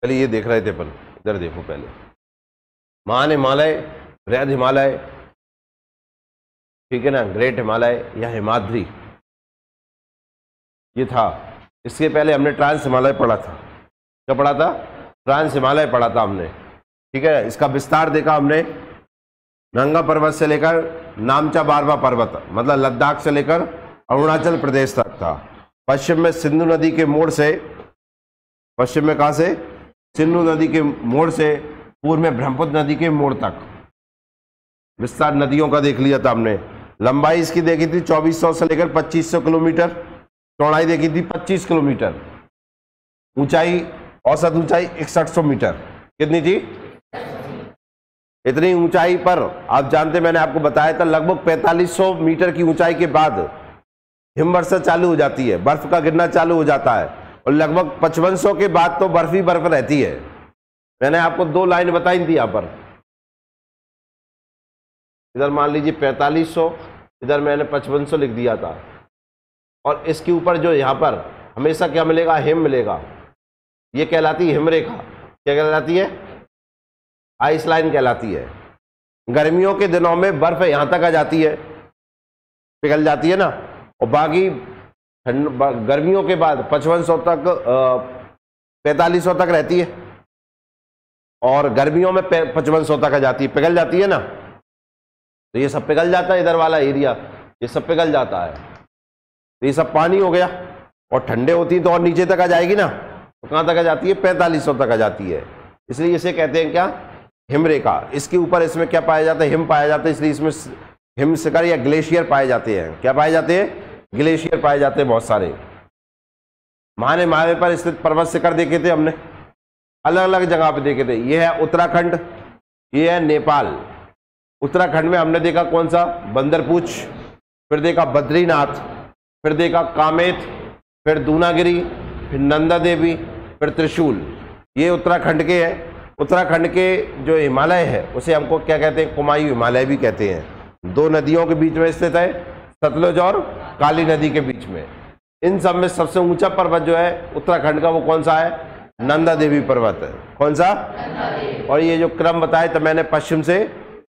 पहले ये देख रहे थे अपन, इधर देखो पहले, महान हिमालय, बृहद हिमालय, ठीक है ना, ग्रेट हिमालय या हिमाद्री, ये था। इसके पहले हमने ट्रांस हिमालय पढ़ा था। क्या पढ़ा था? ट्रांस हिमालय पढ़ा था हमने, ठीक है। इसका विस्तार देखा हमने, नंगा पर्वत से लेकर नामचा बारवा पर्वत, मतलब लद्दाख से लेकर अरुणाचल प्रदेश तक था। पश्चिम में सिंधु नदी के मोड़ से, पश्चिम में कहां से? सिंधु नदी के मोड़ से पूर्व में ब्रह्मपुत्र नदी के मोड़ तक विस्तार नदियों का देख लिया था हमने। लंबाई इसकी देखी थी 2400 से लेकर 2500 किलोमीटर, चौड़ाई देखी थी 25 किलोमीटर, ऊंचाई, औसत ऊंचाई 6100 मीटर। कितनी थी? इतनी ऊंचाई पर आप जानते, मैंने आपको बताया था, लगभग 4500 मीटर की ऊंचाई के बाद हिमवर्षा चालू हो जाती है, बर्फ का गिरना चालू हो जाता है, और लगभग 5500 के बाद तो बर्फ ही बर्फ रहती है। मैंने आपको 2 लाइन बताई थी यहां पर, इधर मान लीजिए 4500, इधर मैंने 5500 लिख दिया था, और इसके ऊपर जो यहां पर हमेशा क्या मिलेगा? हिम मिलेगा। ये कहलाती है हिमरेखा। क्या कहलाती है? आइस लाइन कहलाती है। गर्मियों के दिनों में बर्फ यहां तक आ जाती है, पिघल जाती है ना, और बाकी गर्मियों के बाद 5500 तक, 4500 तक रहती है, और गर्मियों में 5500 तक आ जाती है, पिघल जाती है ना। तो ये सब पिघल जाता है, इधर वाला एरिया ये सब पिघल जाता है, तो ये सब पानी हो गया। और ठंडे होती है तो और नीचे तक आ जाएगी ना, तो कहां तक आ जाती है? 4500 तक आ जाती है। इसलिए इसे कहते हैं क्या? हिमरेखा। इसके ऊपर इसमें क्या पाया जाता है? हिम पाया जाता है, इसलिए इसमें हिम शिखर या ग्लेशियर पाए जाते हैं। क्या पाए जाते हैं? ग्लेशियर पाए जाते हैं बहुत सारे। महान हिमालय पर स्थित पर्वत शिखर देखे थे हमने, अलग अलग जगह पे देखे थे। ये है उत्तराखंड, ये है नेपाल। उत्तराखंड में हमने देखा कौन सा? बंदरपूछ, फिर देखा बद्रीनाथ, फिर देखा कामेत, फिर दूनागिरी, फिर नंदा देवी, फिर त्रिशूल। ये उत्तराखंड के हैं। उत्तराखंड के जो हिमालय है उसे हमको क्या कहते हैं? कुमायूं हिमालय भी कहते हैं। 2 नदियों के बीच में स्थित है, सतलुज और काली नदी के बीच में। इन सब में सबसे ऊंचा पर्वत जो है उत्तराखंड का, वो कौन सा है? नंदा देवी पर्वत है। कौन सा? और ये जो क्रम बताया तो मैंने पश्चिम से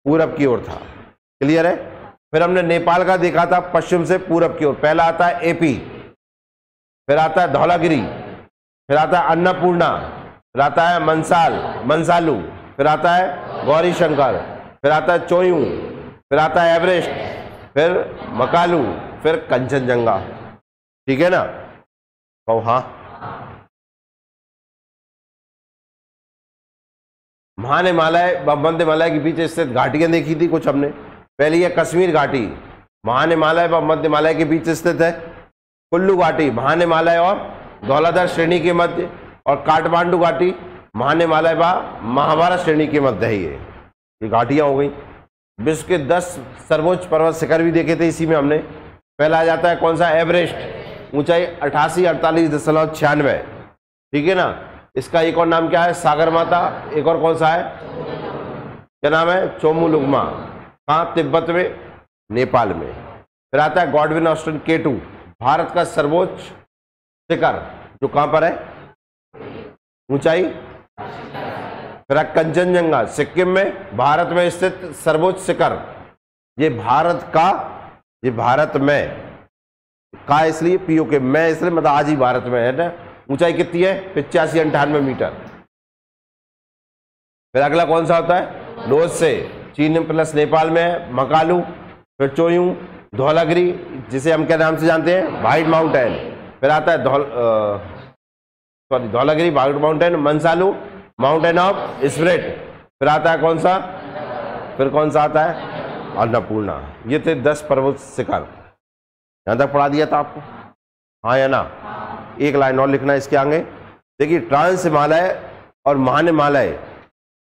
पूरब की ओर था। क्लियर है? फिर हमने नेपाल का देखा था पश्चिम से पूरब की ओर। पहला आता है एपी, फिर आता है धौलागिरी, फिर आता है अन्नपूर्णा, फिर आता है मंसालू, फिर आता है गौरी शंकर, फिर आता है चोयू, फिर आता है एवरेस्ट, फिर मकालू, फिर कंचनजंगा। ठीक है ना? कहो हाँ। महान हिमालय व मध्य हिमालय के बीच स्थित घाटियां देखी थी कुछ हमने। पहली है कश्मीर घाटी, महान हिमालय व मध्य हिमालय के बीच स्थित है। कुल्लू घाटी महान हिमालय और धौलाधर श्रेणी के मध्य, और काठमांडू घाटी महान हिमालय व महाभारत श्रेणी के मध्य है। ये घाटियां हो गई। विश्व के 10 सर्वोच्च पर्वत शिखर भी देखे थे इसी में हमने। पहला आ जाता है कौन सा? एवरेस्ट, ऊंचाई 88,48.96। ठीक है ना? इसका एक और नाम क्या है? सागर माता। एक और कौन सा है? क्या नाम है? चोमुलुंगमा। कहाँ? तिब्बत में, नेपाल में। फिर आता है गॉडविन ऑस्टिन K2, भारत का सर्वोच्च शिखर, जो कहां पर है? ऊंचाई। फिर कंचनजंगा, सिक्किम में, भारत में स्थित सर्वोच्च शिखर। ये भारत का, ये भारत में का, इसलिए POK में, इसलिए मतलब आज ही भारत में है ना। ऊंचाई कितनी है? 85-98 मीटर। फिर अगला कौन सा होता है? लोज से, चीन प्लस नेपाल में है, मकालू, फिर चोयू, धौलागिरी, जिसे हम क्या नाम से जानते हैं? White mountain. फिर आता है Dhaulagiri, white mountain, Manaslu, mountain of spirit. फिर आता है कौन सा? फिर कौन सा आता है? अन्नपूर्णा। ये थे 10 पर्वत शिखर। यहां तक पढ़ा दिया था आपको? हाँ या ना? एक लाइन और लिखना है इसके आगे। देखिए, ट्रांस हिमालय और महान हिमालय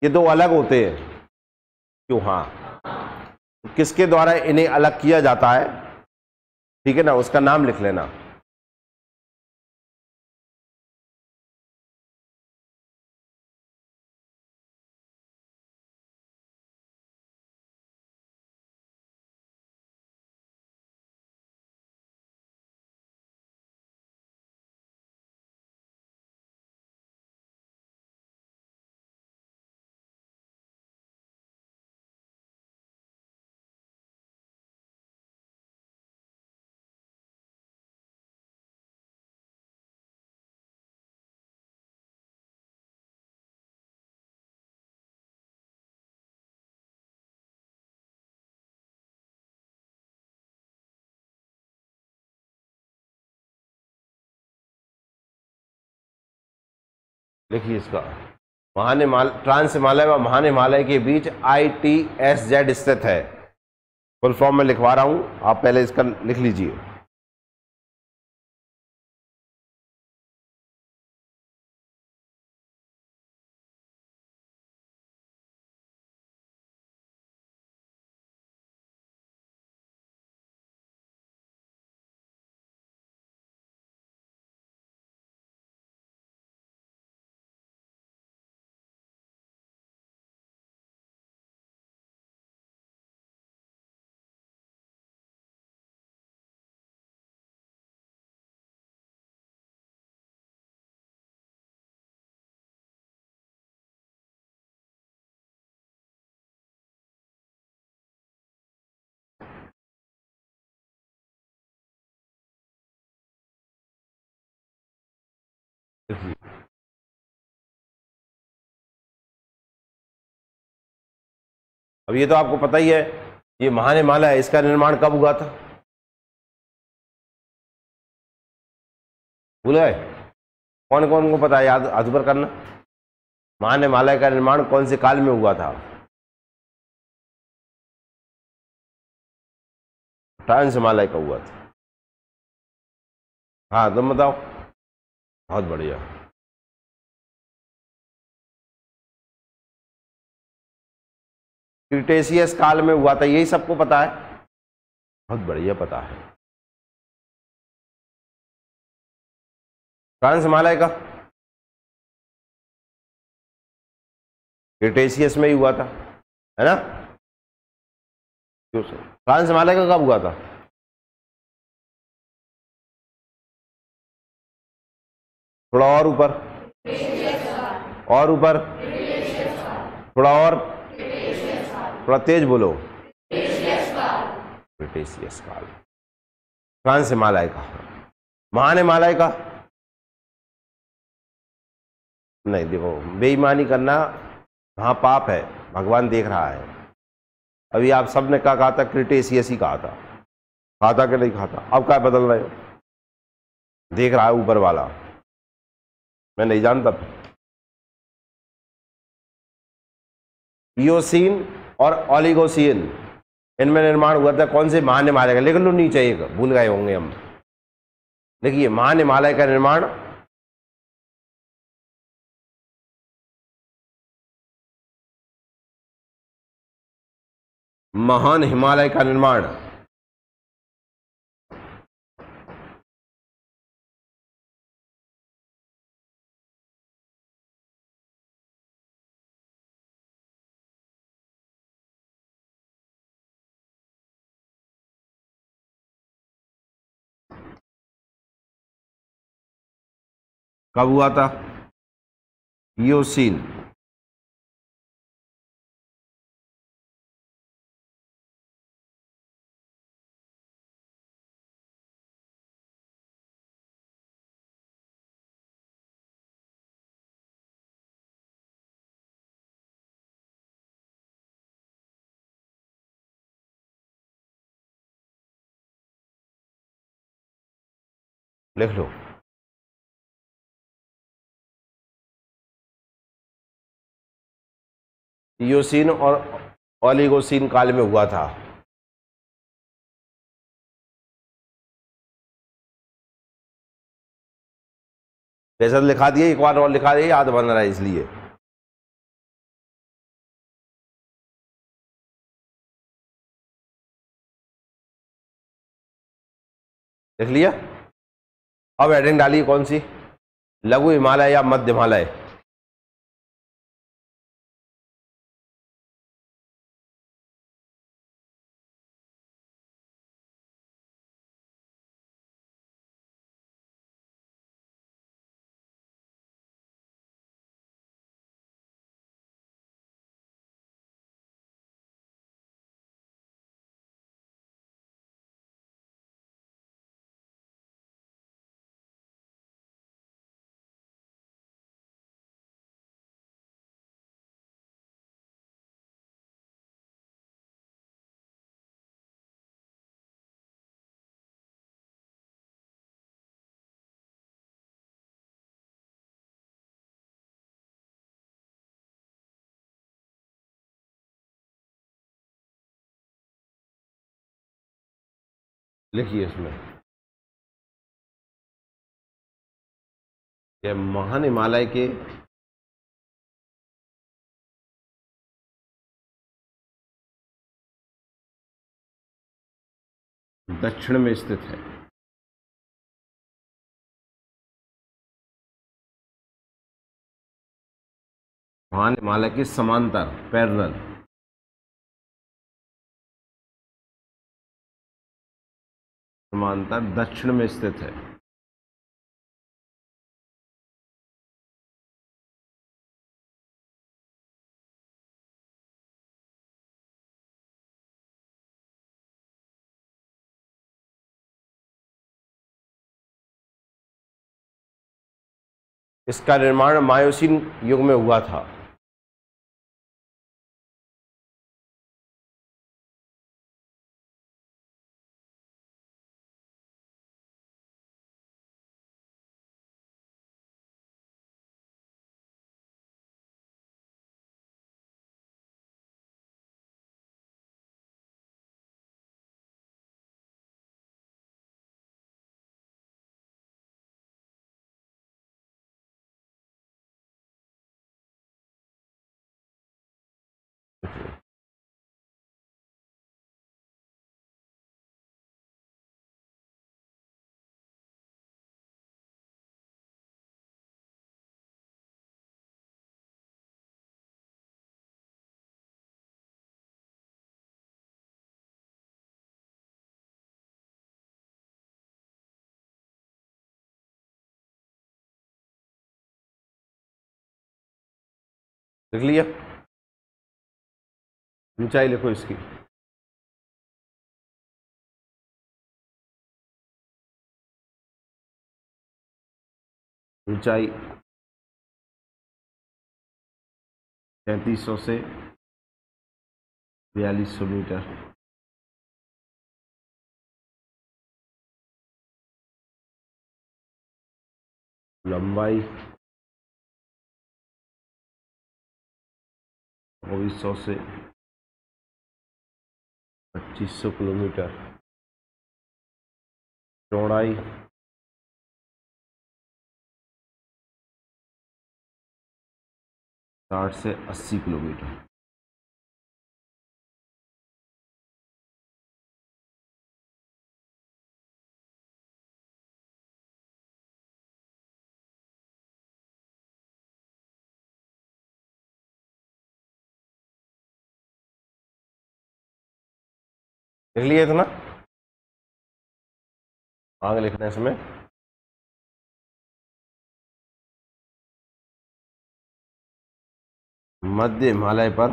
ये 2 अलग होते हैं। क्यों? हाँ, किसके द्वारा इन्हें अलग किया जाता है? ठीक है ना? उसका नाम लिख लेना। लिखिए इसका, ट्रांस हिमालय व महान हिमालय के बीच ITSZ स्थित है। फुल फॉर्म में लिखवा रहा हूं, आप पहले इसका लिख लीजिए। अब ये तो आपको पता ही है, ये महान हिमालय, इसका निर्माण कब हुआ था? भूल गए? कौन कौन को पता है? याद अधूर करना। महान हिमालय का निर्माण कौन से काल में हुआ था? ट्रांस हिमालय का हुआ था। हाँ तुम बताओ। बहुत बढ़िया। क्रिटेशियस काल में हुआ था, यही सबको पता है। बहुत बढ़िया पता है। ट्रांस हिमालय का क्रिटेशियस में ही हुआ था, है ना? क्यों सर? ट्रांस हिमालय का कब हुआ था? थोड़ा और ऊपर, और ऊपर, थोड़ा और, थोड़ा तेज बोलो। क्रिटेशियस काल। ट्रांस हिमालय का। महान हिमालय का नहीं, देखो बेईमानी करना हाँ पाप है, भगवान देख रहा है। अभी आप सबने क्या कहा था? क्रिटेशियस ही कहा था। कहा था कि नहीं कहा था? अब क्या बदल रहे हो? देख रहा है ऊपर वाला, मैं नहीं जानता। इयोसीन और ओलिगोसीन, इनमें निर्माण हुआ था कौन से महान हिमालय का? लिख लो नीचे, एक भूल गए होंगे हम। देखिए महान हिमालय का निर्माण महान हिमालय का निर्माण कब हुआ था? इयोसीन। लिख लो। इयोसीन और ओलिगोसीन काल में हुआ था। जैसा लिखा दिया, एक बार और लिखा दिया, याद बन रहा है इसलिए। लिख लिया? अब हेडिंग डालिए कौन सी? लघु हिमालय या मध्य हिमालय? लिखिए इसमें, ये महान हिमालय के दक्षिण में स्थित है। महान हिमालय के समांतर, पैरेलल, समांतर दक्षिण में स्थित है। इसका निर्माण मायोसीन युग में हुआ था। लिख लिया, ऊंचाई लिखो इसकी। ऊंचाई 3300 से 4200 मीटर। लंबाई 2400 से 2500 किलोमीटर। चौड़ाई 60 से 80 किलोमीटर। लिख लिए इतना, आगे लिखना है इसमें। मध्य हिमालय पर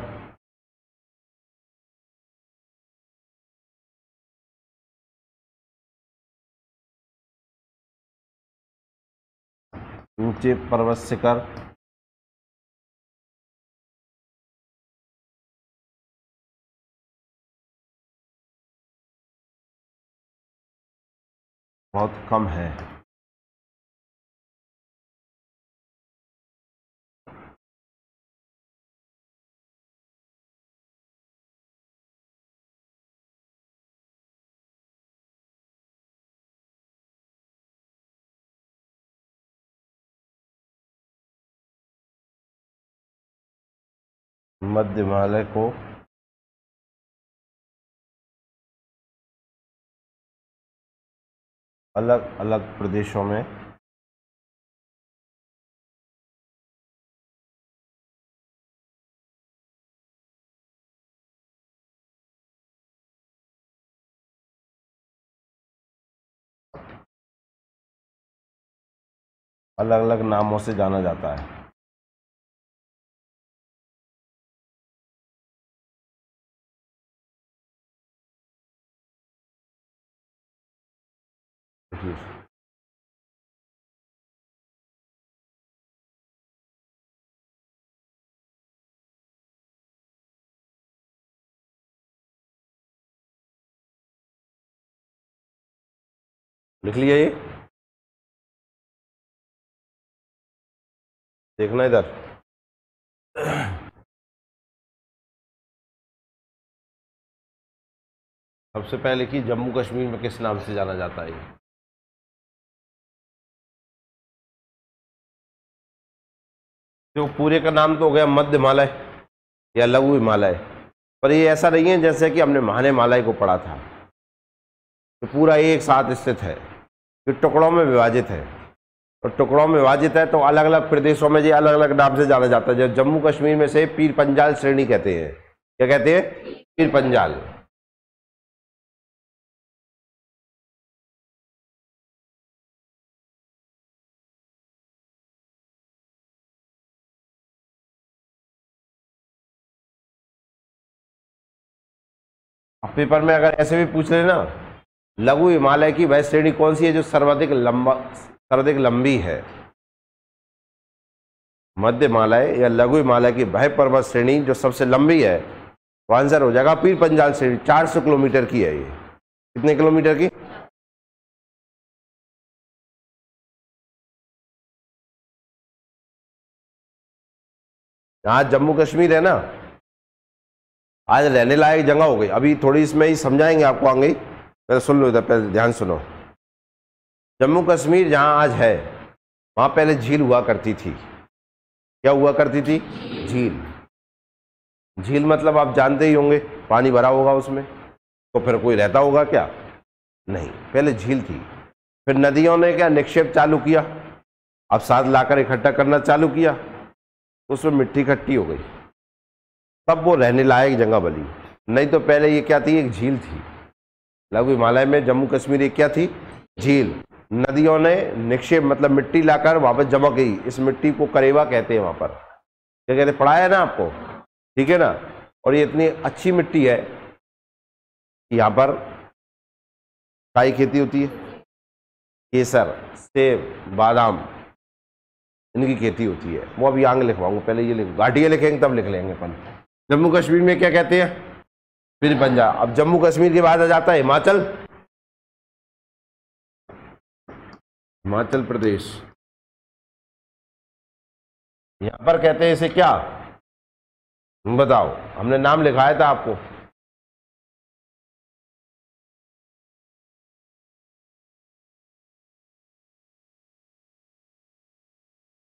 ऊंचे पर्वत शिखर बहुत कम है। मध्य हिमालय को अलग अलग प्रदेशों में अलग अलग नामों से जाना जाता है। लिख लिया ये, देखना इधर। सबसे पहले कि जम्मू कश्मीर में किस नाम से जाना जाता है? तो पूरे का नाम तो हो गया मध्य हिमालय या लघु हिमालय, पर ये ऐसा नहीं है जैसे कि हमने महाहिमालय को पढ़ा था, तो पूरा एक साथ स्थित है, ये टुकड़ों में विभाजित है। तो टुकड़ों में विभाजित है तो अलग अलग प्रदेशों में ये अलग अलग नाम से जाना जाता है। जो जम्मू कश्मीर में से पीर पंजाल श्रेणी कहते हैं। क्या कहते हैं? पीर पंजाल। अब पेपर में अगर ऐसे भी पूछ लेना, लघु हिमालय की वह श्रेणी कौन सी है जो सर्वाधिक लंबी है? मध्य हिमालय या लघु हिमालय की वह पर्वत श्रेणी जो सबसे लंबी है, वो आंसर हो जाएगा पीर पंजाल श्रेणी। 400 किलोमीटर की है ये। कितने किलोमीटर की? यहाँ जम्मू कश्मीर है ना, आज रहने लायक जगह हो गई। अभी थोड़ी इसमें ही समझाएंगे आपको आगे, पहले सुन लो इधर, पहले ध्यान सुनो। जम्मू कश्मीर जहाँ आज है, वहाँ पहले झील हुआ करती थी। क्या हुआ करती थी? झील। झील मतलब आप जानते ही होंगे, पानी भरा होगा उसमें, तो फिर कोई रहता होगा क्या? नहीं, पहले झील थी। फिर नदियों ने क्या निक्षेप चालू किया, अब साथ लाकर इकट्ठा करना चालू किया, उसमें मिट्टी इकट्ठी हो गई, तब वो रहने लायक जगह बनी। नहीं तो पहले ये क्या थी? एक झील थी। लघु हिमालय में जम्मू कश्मीर एक क्या थी? झील। नदियों ने निक्षेप मतलब मिट्टी लाकर वापस जमा की। इस मिट्टी को करेवा कहते हैं। वहां पर क्या कहते हैं? पढ़ाया है ना आपको, ठीक है ना। और ये इतनी अच्छी मिट्टी है कि यहाँ पर काय खेती होती है, केसर, सेब, बादाम, इनकी खेती होती है। वो अभी आगे लिखवाऊंगा, पहले ये लिख, घाटियाँ लिखेंगे तब लिख लेंगे अपन। जम्मू कश्मीर में क्या कहते हैं? फिर पंजाब। अब जम्मू कश्मीर के बाद आ जाता है हिमाचल। हिमाचल प्रदेश, यहां पर कहते हैं इसे क्या? बताओ, हमने नाम लिखाया था आपको।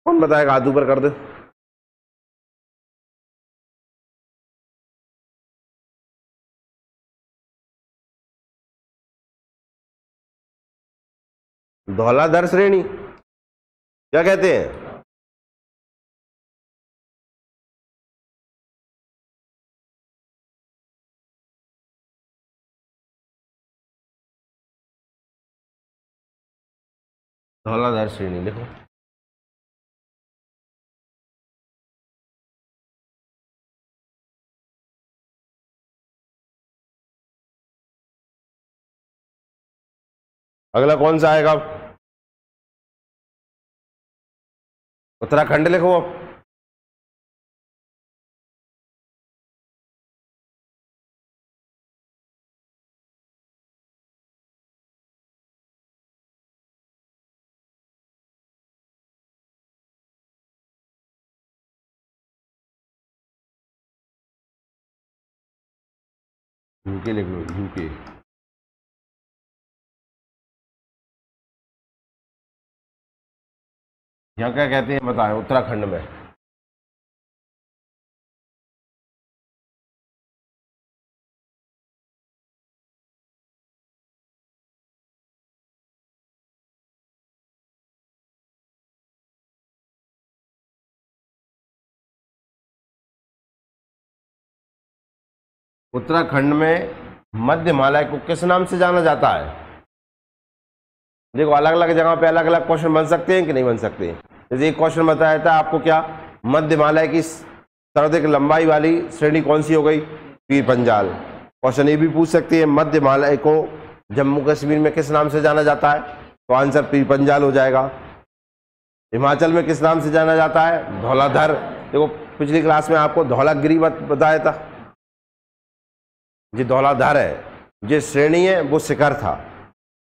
कौन बताएगा? हाथ ऊपर कर दे। धौलाधर श्रेणी क्या कहते हैं? धौलाधर श्रेणी लिखो। अगला कौन सा आएगा? उत्तराखंड लिखो। अब यूके लिख लो, यूके। यहाँ क्या कहते हैं बताएं? उत्तराखंड में उत्तराखंड में मध्य हिमालय को किस नाम से जाना जाता है? देखो, अलग अलग जगह पे अलग अलग क्वेश्चन बन सकते हैं कि नहीं बन सकते। जैसे एक क्वेश्चन बताया था आपको, क्या मध्य हिमालय की सर्वाधिक लंबाई वाली श्रेणी कौन सी हो गई? पीर पंजाल। क्वेश्चन ये भी पूछ सकते हैं, मध्य हिमालय को जम्मू कश्मीर में किस नाम से जाना जाता है? तो आंसर पीर पंजाल हो जाएगा। हिमाचल में किस नाम से जाना जाता है? धौलाधर। देखो, पिछली क्लास में आपको धौलागिरी बताया था, ये धौलाधर है। ये श्रेणी है, वो शिखर था।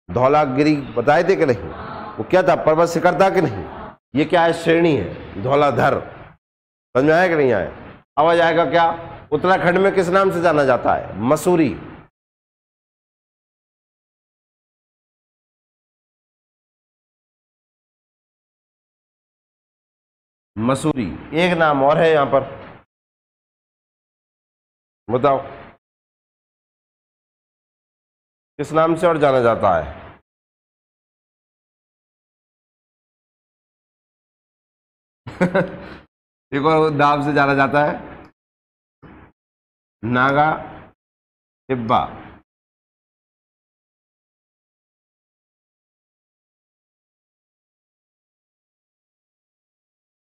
धौलागिरी बताए थे कि नहीं? वो क्या था? पर्वत शिखर था कि नहीं? ये क्या है? श्रेणी है, धौलाधर। समझ में आया कि नहीं आया? अब आ जाएगा क्या? उत्तराखंड में किस नाम से जाना जाता है? मसूरी। मसूरी। एक नाम और है यहां पर, बताओ किस नाम से और जाना जाता है? एक और नाम से जाना जाता है, नागा टिब्बा।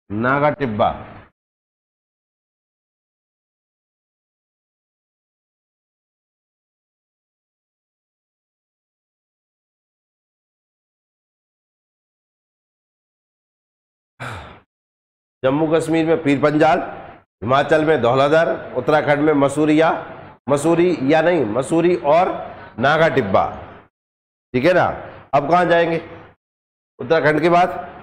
नागा टिब्बा। जम्मू कश्मीर में पीर पंजाल, हिमाचल में धौलाधर, उत्तराखंड में मसूरिया, मसूरी या नहीं मसूरी और नागा टिब्बा। ठीक है ना? अब कहाँ जाएंगे उत्तराखंड के बाद?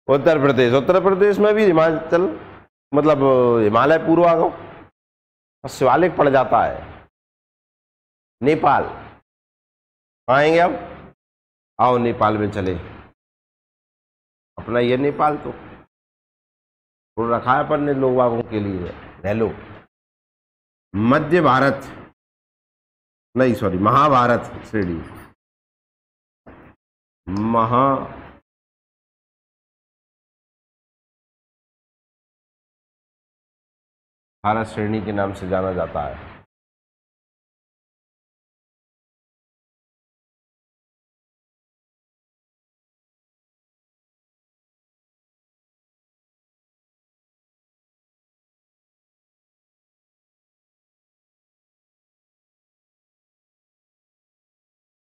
उत्तर प्रदेश। उत्तर प्रदेश में भी हिमाचल, मतलब हिमालय पूर्वांग और शिवालिक पड़ जाता है। नेपाल। कहाँ आएंगे अब? आओ नेपाल में चले। अपना ये नेपाल तो छोड़ रखा है अपन ने लोग वागों के लिए, रह लो। मध्य भारत, नहीं सॉरी, महाभारत श्रेणी। महाभारत श्रेणी के नाम से जाना जाता है।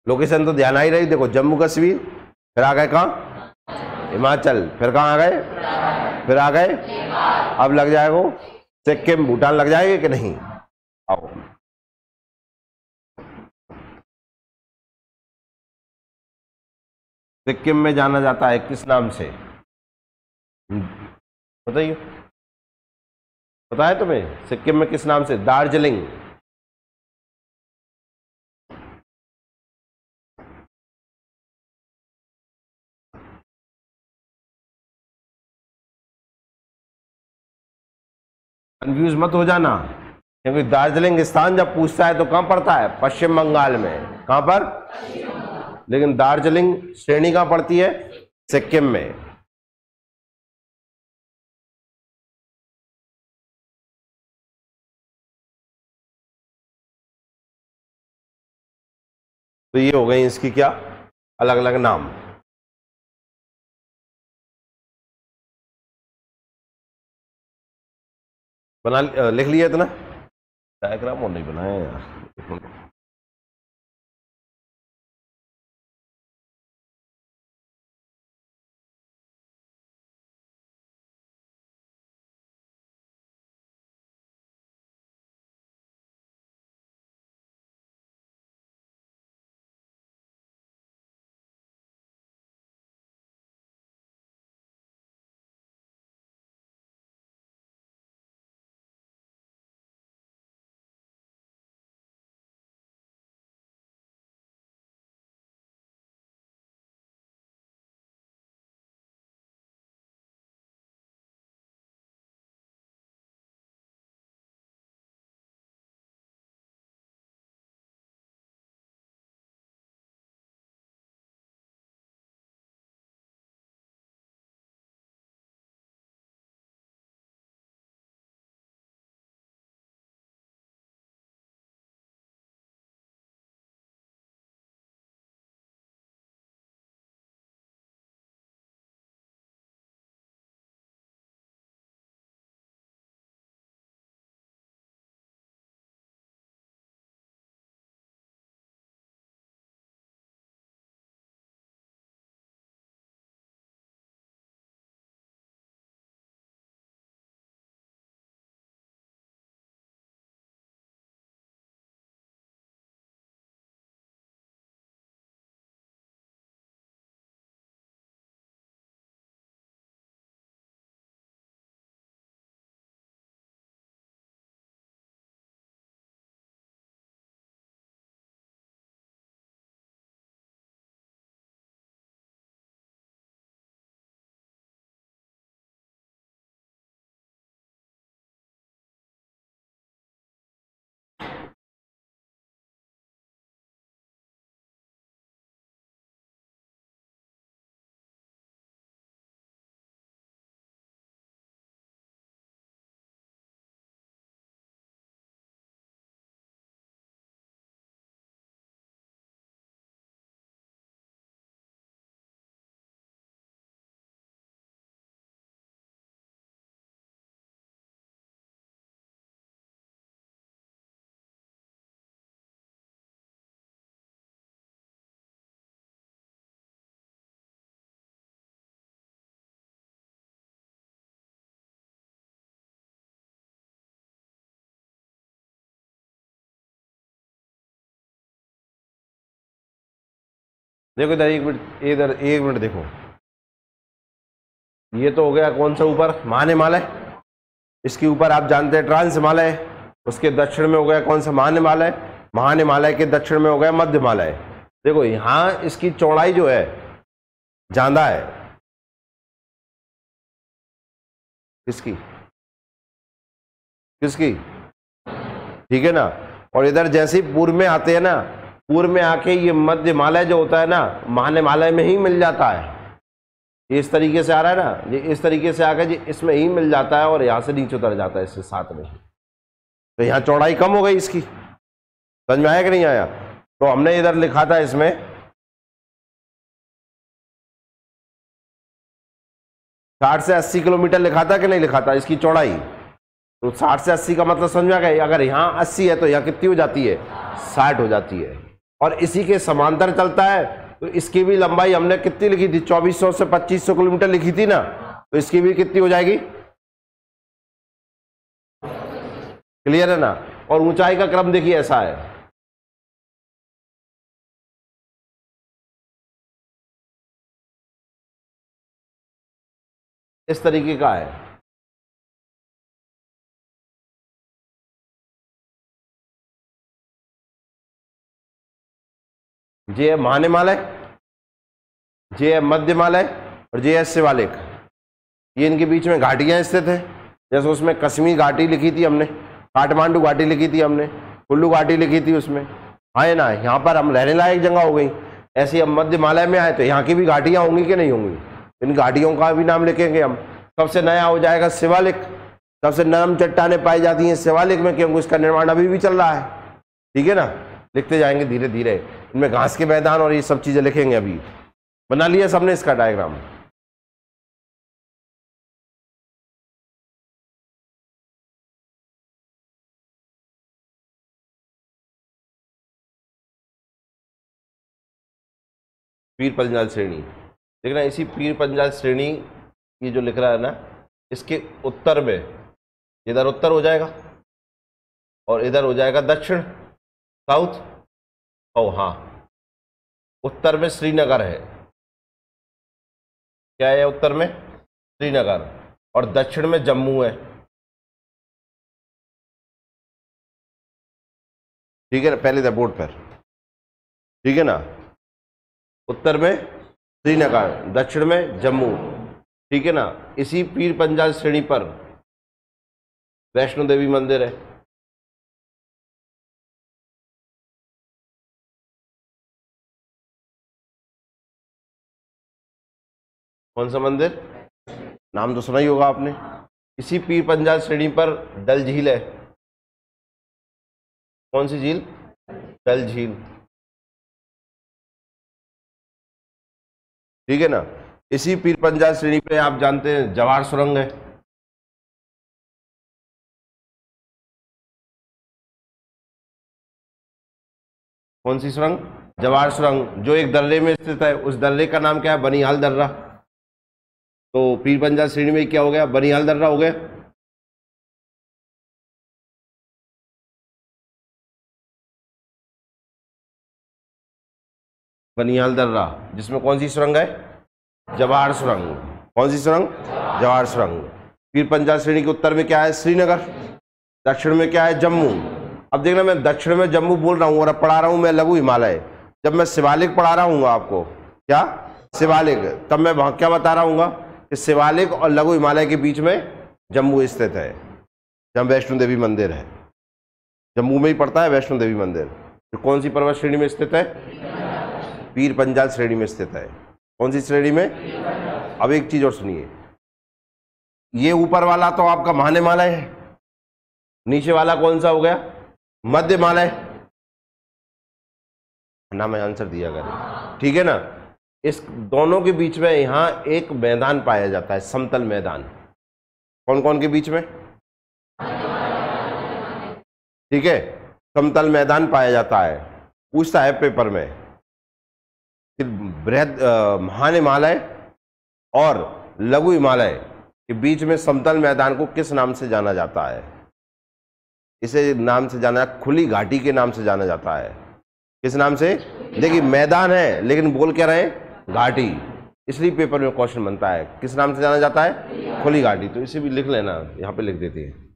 लोकेशन तो ध्यान आ ही रही, देखो जम्मू कश्मीर, फिर आ गए कहाँ? हिमाचल, फिर कहाँ आ गए? फिर आ गए, अब लग जाएगा सिक्किम भूटान, लग जाएंगे कि नहीं? आओ। सिक्किम में जाना जाता है किस नाम से? बताइए, पता है तुम्हें सिक्किम में किस नाम से? दार्जिलिंग। कंफ्यूज मत हो जाना, क्योंकि दार्जिलिंग स्थान जब पूछता है तो कहां पड़ता है? पश्चिम बंगाल में। कहां पर? लेकिन दार्जिलिंग श्रेणी कहां पड़ती है? सिक्किम में। तो ये हो गई इसकी क्या अलग अलग नाम। बना लिख लिया इतना? डायग्राम और नहीं बनाया यार। देखो इधर एक मिनट, इधर एक मिनट देखो, ये तो हो गया कौन सा ऊपर, महान हिमालय। इसके ऊपर आप जानते हैं ट्रांस हिमालय। उसके दक्षिण में हो गया कौन सा, महान हिमालय। महान हिमालय के दक्षिण में हो गया मध्य हिमालय। देखो यहां इसकी चौड़ाई जो है ज्यादा है, किसकी किसकी, ठीक है ना। और इधर जैसे ही पूर्व में आते हैं ना, पूर्व में आके ये मध्य हिमालय जो होता है ना, महान हिमालय में ही मिल जाता है। ये इस तरीके से आ रहा है ना, ये इस तरीके से आकर जी इसमें ही मिल जाता है और यहां से नीचे उतर जाता है इसके साथ में। तो यहाँ चौड़ाई कम हो गई इसकी, समझ में आया कि नहीं आया। तो हमने इधर लिखा था इसमें 60 से 80 किलोमीटर लिखा था कि नहीं लिखा था इसकी चौड़ाई। तो 60 से 80 का मतलब समझ में आ गया। अगर यहाँ 80 है तो यहाँ कितनी हो जाती है, 60 हो जाती है। और इसी के समांतर चलता है तो इसकी भी लंबाई हमने कितनी लिखी थी, 2400 से 2500 किलोमीटर लिखी थी ना, तो इसकी भी कितनी हो जाएगी, क्लियर है ना। और ऊंचाई का क्रम देखिए ऐसा है, इस तरीके का है। ये है महान हिमालय, ये है मध्य हिमालय और ये है शिवालिक। ये इनके बीच में घाटियां स्थित है। जैसे उसमें कश्मीर घाटी लिखी थी हमने, काठमांडू घाटी लिखी थी हमने, कुल्लू घाटी लिखी थी उसमें, है ना। यहाँ पर हम रहने लायक जगह हो गई। ऐसे हम मध्य हिमालय में आए तो यहाँ की भी घाटियां होंगी कि नहीं होंगी, इन घाटियों का भी नाम लिखेंगे हम। सबसे नया हो जाएगा शिवालिक। सबसे नरम चट्टानें पाई जाती हैं शिवालिक में, क्योंकि इसका निर्माण अभी भी चल रहा है, ठीक है ना। लिखते जाएंगे धीरे धीरे, इनमें घास के मैदान और ये सब चीजें लिखेंगे। अभी बना लिया सबने इसका डायग्राम। पीर पंजाल श्रेणी, देखना इसी पीर पंजाल श्रेणी ये जो लिख रहा है ना, इसके उत्तर में, इधर उत्तर हो जाएगा और इधर हो जाएगा दक्षिण, साउथ। ओ हाँ, उत्तर में श्रीनगर है, क्या है उत्तर में, श्रीनगर। और दक्षिण में जम्मू है, ठीक है ना। पहले था बोर्ड पर, ठीक है ना। उत्तर में श्रीनगर, दक्षिण में जम्मू, ठीक है ना। इसी पीर पंजाल श्रेणी पर वैष्णो देवी मंदिर है। कौन सा मंदिर, नाम तो सुना ही होगा आपने। इसी पीर पंजाल श्रेणी पर डल झील है। कौन सी झील, डल झील, ठीक है ना। इसी पीर पंजाल श्रेणी पे आप जानते हैं जवाहर सुरंग है। कौन सी सुरंग, जवाहर सुरंग, जो एक दर्रे में स्थित है। उस दर्रे का नाम क्या है, बनिहाल दर्रा। तो पीर पंजाल श्रेणी में क्या हो गया, बनिहाल दर्रा हो गया। बनिहाल दर्रा, जिसमें कौन सी सुरंग है, जवाहर सुरंग। कौन सी सुरंग, जवाहर सुरंग। पीर पंजाल श्रेणी के उत्तर में क्या है, श्रीनगर। दक्षिण में क्या है, जम्मू। अब देखना, मैं दक्षिण में जम्मू बोल रहा हूँ और अब पढ़ा रहा हूँ मैं लघु हिमालय। जब मैं शिवालिक पढ़ा रहा हूँ आपको, क्या शिवालिक, तब मैं वहाँ क्या बता रहा हूँ कि शिवालिक और लघु हिमालय के बीच में जम्मू स्थित है, जहाँ वैष्णो देवी मंदिर है। जम्मू में ही पड़ता है वैष्णो देवी मंदिर। तो कौन सी पर्वत श्रेणी में स्थित है, पीर पंजाल श्रेणी में स्थित है। कौन सी श्रेणी में। अब एक चीज और सुनिए, ये ऊपर वाला तो आपका महान हिमालय है, नीचे वाला कौन सा हो गया, मध्य हिमालय ना। मैं आंसर दिया करें, ठीक है ना। इस दोनों के बीच में यहां एक मैदान पाया जाता है, समतल मैदान। कौन कौन के बीच में, ठीक है, समतल मैदान पाया जाता है। पूछता है पेपर में, बृहद महान हिमालय और लघु हिमालय के बीच में समतल मैदान को किस नाम से जाना जाता है। इसे नाम से जाना, खुली घाटी के नाम से जाना जाता है। किस नाम से, देखिए मैदान है लेकिन बोल क्या रहे, घाटी, इसलिए पेपर में क्वेश्चन बनता है किस नाम से जाना जाता है, खुली घाटी। तो इसे भी लिख लेना, यहाँ पे लिख देते हैं।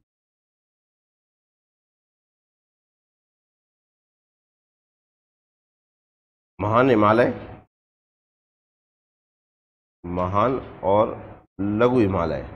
महान हिमालय, महान और लघु हिमालय।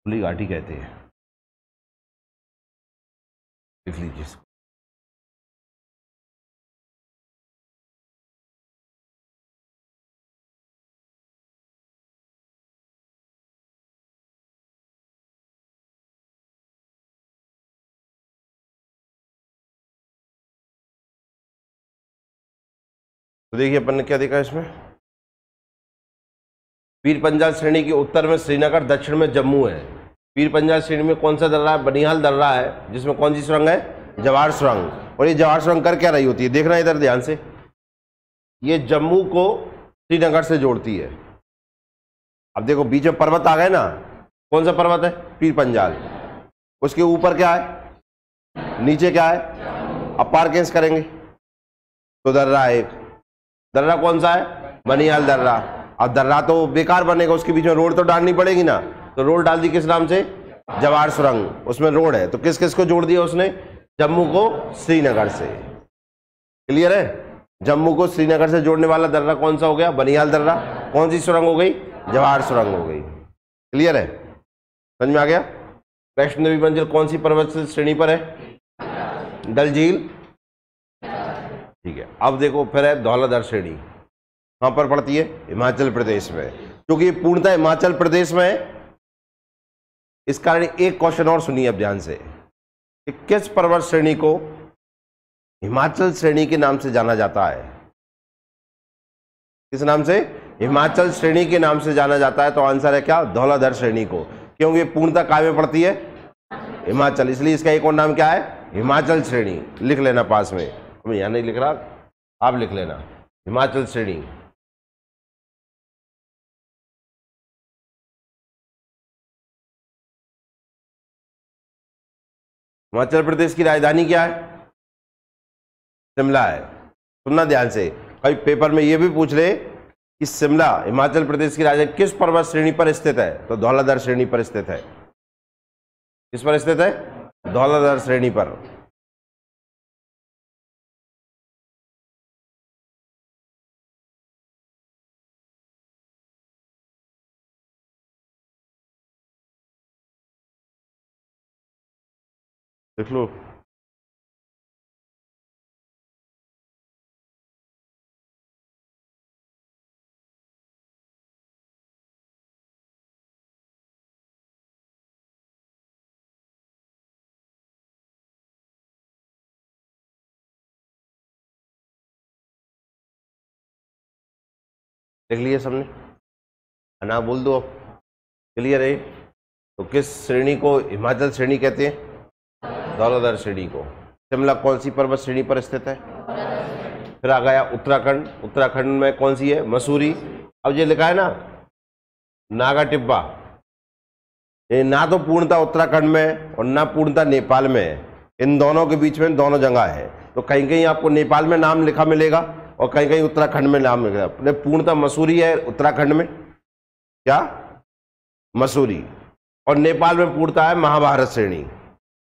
खुली घाटी कहते हैं, लिख लीजिए इसको। तो देखिए अपन ने क्या देखा इसमें, पीर पंजाल श्रेणी के उत्तर में श्रीनगर, दक्षिण में जम्मू है। पीर पंजाल श्रेणी में कौन सा दर्रा है, बनिहाल दर्रा है, जिसमें कौन सी सुरंग है, जवाहर सुरंग। और ये जवाहर सुरंग कर क्या रही होती है, देखना इधर ध्यान से, ये जम्मू को श्रीनगर से जोड़ती है। अब देखो बीच में पर्वत आ गए ना, कौन सा पर्वत है, पीर पंजाल, उसके ऊपर क्या है, नीचे क्या है, अब पार कैसे करेंगे, तो दर्रा है एक, दर्रा कौन सा है, बनिहाल दर्रा। अब दर्रा तो बेकार बनेगा, उसके बीच में रोड तो डालनी पड़ेगी ना, तो रोड डाल दी किस नाम से, जवाहर सुरंग, उसमें रोड है। तो किस किस को जोड़ दिया उसने, जम्मू को श्रीनगर से। क्लियर है, जम्मू को श्रीनगर से जोड़ने वाला दर्रा कौन सा हो गया, बनिहाल दर्रा। कौन सी सुरंग हो गई, जवाहर सुरंग हो गई। क्लियर है, समझ में आ गया। वैष्णो देवी मंजिल कौन सी पर्वत श्रेणी पर है, डल झील, ठीक है। अब देखो फिर है धौलाधार श्रेणी, कहां पर पड़ती है, हिमाचल प्रदेश में। क्योंकि ये पूर्णतः हिमाचल प्रदेश में है, इस कारण एक क्वेश्चन और सुनिए अब ध्यान से, कि किस पर्वत श्रेणी को हिमाचल श्रेणी के नाम से जाना जाता है, किस नाम से, हिमाचल श्रेणी के नाम से जाना जाता है। तो आंसर है क्या, धौलाधार श्रेणी को, क्योंकि ये पूर्णतः काय में पड़ती है, हिमाचल, इसलिए इसका एक और नाम क्या है, हिमाचल श्रेणी। लिख लेना पास में, मैं यहां नहीं लिख रहा, आप लिख लेना, हिमाचल श्रेणी। हिमाचल प्रदेश की राजधानी क्या है, शिमला है। सुनना ध्यान से, कभी पेपर में यह भी पूछ ले कि शिमला हिमाचल प्रदेश की राजधानी किस पर्वत श्रेणी पर स्थित है, तो धौलाधार श्रेणी पर स्थित है। किस पर स्थित है, धौलाधार श्रेणी पर। देख लो, देख लिए सबने, ना बोल दो। क्लियर है। तो किस श्रेणी को हिमाचल श्रेणी कहते हैं, धौलाधार श्रेणी को। शिमला कौन सी पर्वत श्रेणी पर स्थित है, फिर आ गया उत्तराखंड, उत्तराखंड में कौन सी है, मसूरी। अब ये लिखा है ना नागा टिब्बा, ये ना तो पूर्णतः उत्तराखंड में और ना पूर्णतः नेपाल में है, इन दोनों के बीच में दोनों जगह है। तो कहीं कहीं आपको नेपाल में नाम लिखा मिलेगा और कहीं कहीं उत्तराखंड में नाम मिलेगा। पूर्णतः मसूरी है उत्तराखंड में, क्या, मसूरी, और नेपाल में पूर्णतः है महाभारत श्रेणी।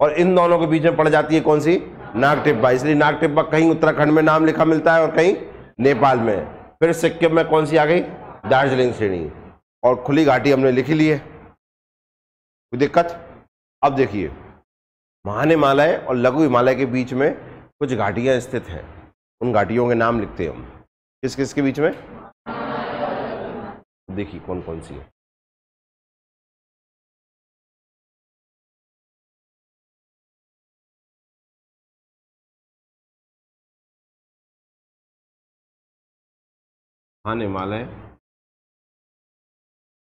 और इन दोनों के बीच में पड़ जाती है कौन सी, नागटिब्बा। इसलिए नागटिब्बा कहीं उत्तराखंड में नाम लिखा मिलता है और कहीं नेपाल में। फिर सिक्किम में कौन सी आ गई, दार्जिलिंग श्रेणी। और खुली घाटी हमने लिख ली है, कोई दिक्कत। अब देखिए, महान हिमालय और लघु हिमालय के बीच में कुछ घाटियां स्थित हैं, उन घाटियों के नाम लिखते हैं हम। किस किस के बीच में, देखिए कौन कौन सी है। महान हिमालय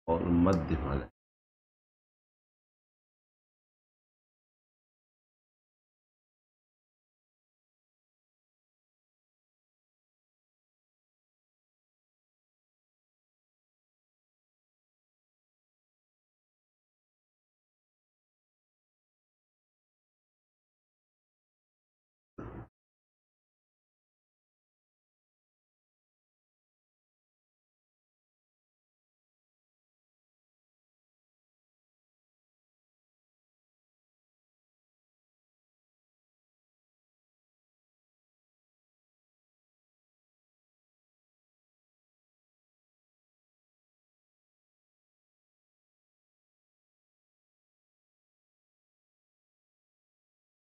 और मध्य हिमालय।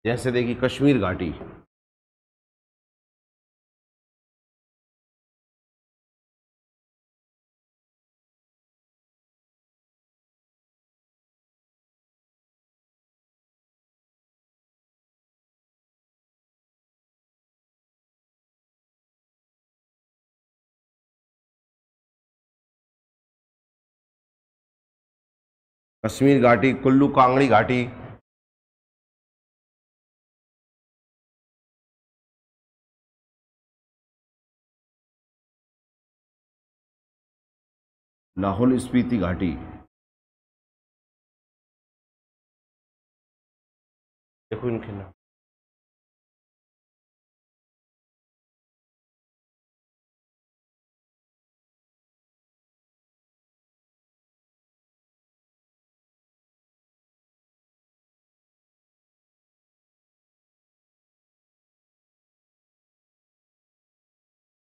जैसे देखिए कश्मीर घाटी, कश्मीर घाटी, कुल्लू कांगड़ी घाटी, लाहौल स्पीति घाटी। देखो इनके नाम।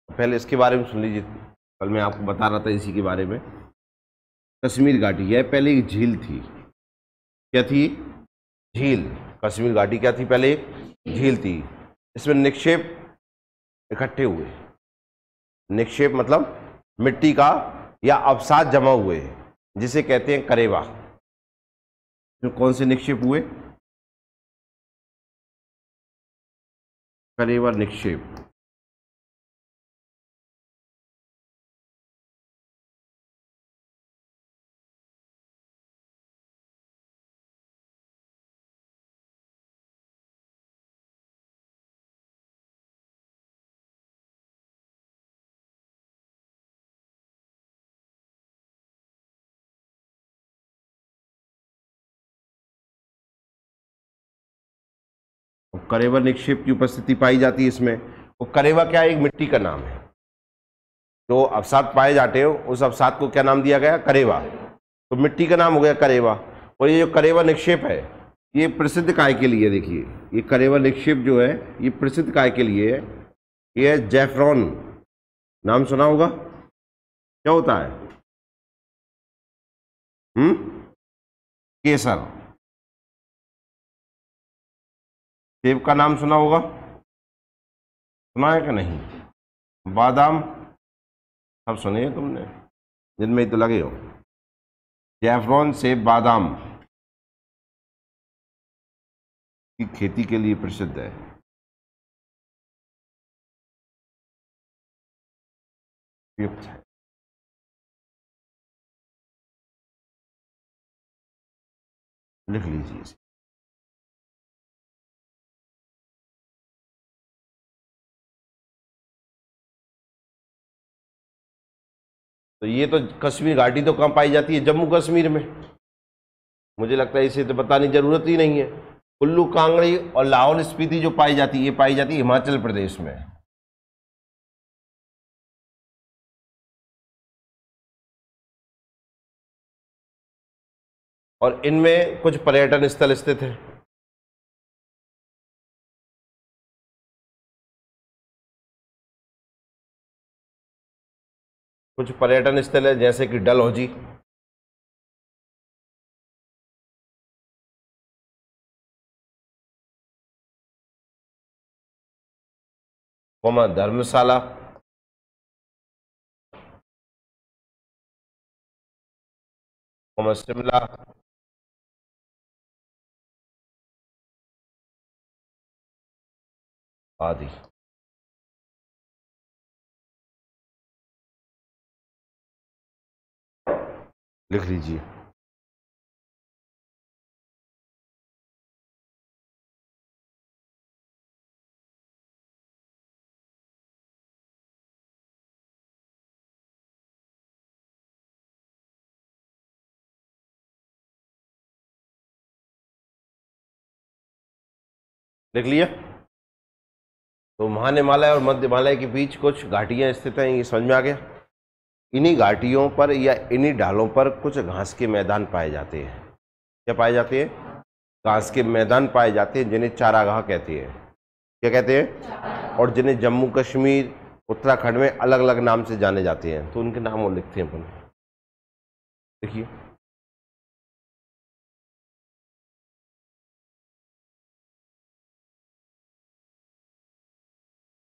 पहले इसके बारे में सुन लीजिए, कल मैं आपको बता रहा था इसी के बारे में। कश्मीर घाटी यह पहले एक झील थी। क्या थी, झील। कश्मीर घाटी क्या थी, पहले एक झील थी। इसमें निक्षेप इकट्ठे हुए। निक्षेप मतलब मिट्टी का या अवसाद जमा हुए, जिसे कहते हैं करेवा। तो कौन से निक्षेप हुए, करेवा निक्षेप। करेवा निक्षेप की उपस्थिति पाई जाती है इसमें। वो करेवा क्या है, एक मिट्टी का नाम है। जो अवसाद पाए जाते हो उस अवसाद को क्या नाम दिया गया, करेवा। तो मिट्टी का नाम हो गया करेवा। और ये जो करेवा निक्षेप है ये प्रसिद्ध काय के लिए, देखिए ये करेवा निक्षेप जो है ये प्रसिद्ध काय के लिए है। ये जैफरॉन, नाम सुना होगा, क्या होता है, केसर। सेब का नाम सुना होगा, सुना है कि नहीं, बादाम, सब सुने हैं तुमने, जिनमें तो लगे हो। जैफरॉन, सेब, बादाम की खेती के लिए प्रसिद्ध है। उपयुक्त है। लिख लीजिए इसे। तो ये तो कश्मीर घाटी तो कहाँ पाई जाती है, जम्मू कश्मीर में। मुझे लगता है इसे तो बताने की जरूरत ही नहीं है। कुल्लू कांगड़ी और लाहौल स्पीति जो पाई जाती है, ये पाई जाती है हिमाचल प्रदेश में। और इनमें कुछ पर्यटन स्थल स्थित हैं। कुछ पर्यटन स्थल है जैसे कि डलहौजी, धर्मशाला, शिमला, आदि। लिख लीजिए। लिख लिया। तो महान हिमालय और मध्य हिमालय के बीच कुछ घाटियां स्थित हैं, ये समझ में आ गया। इन्हीं घाटियों पर या इन्हीं ढालों पर कुछ घास के मैदान पाए जाते हैं। क्या पाए जाते हैं? घास के मैदान पाए जाते हैं, जिन्हें चारागाह कहते हैं। क्या कहते हैं? और जिन्हें जम्मू कश्मीर, उत्तराखंड में अलग अलग नाम से जाने जाते हैं। तो उनके नाम और लिखते हैं अपन। देखिए,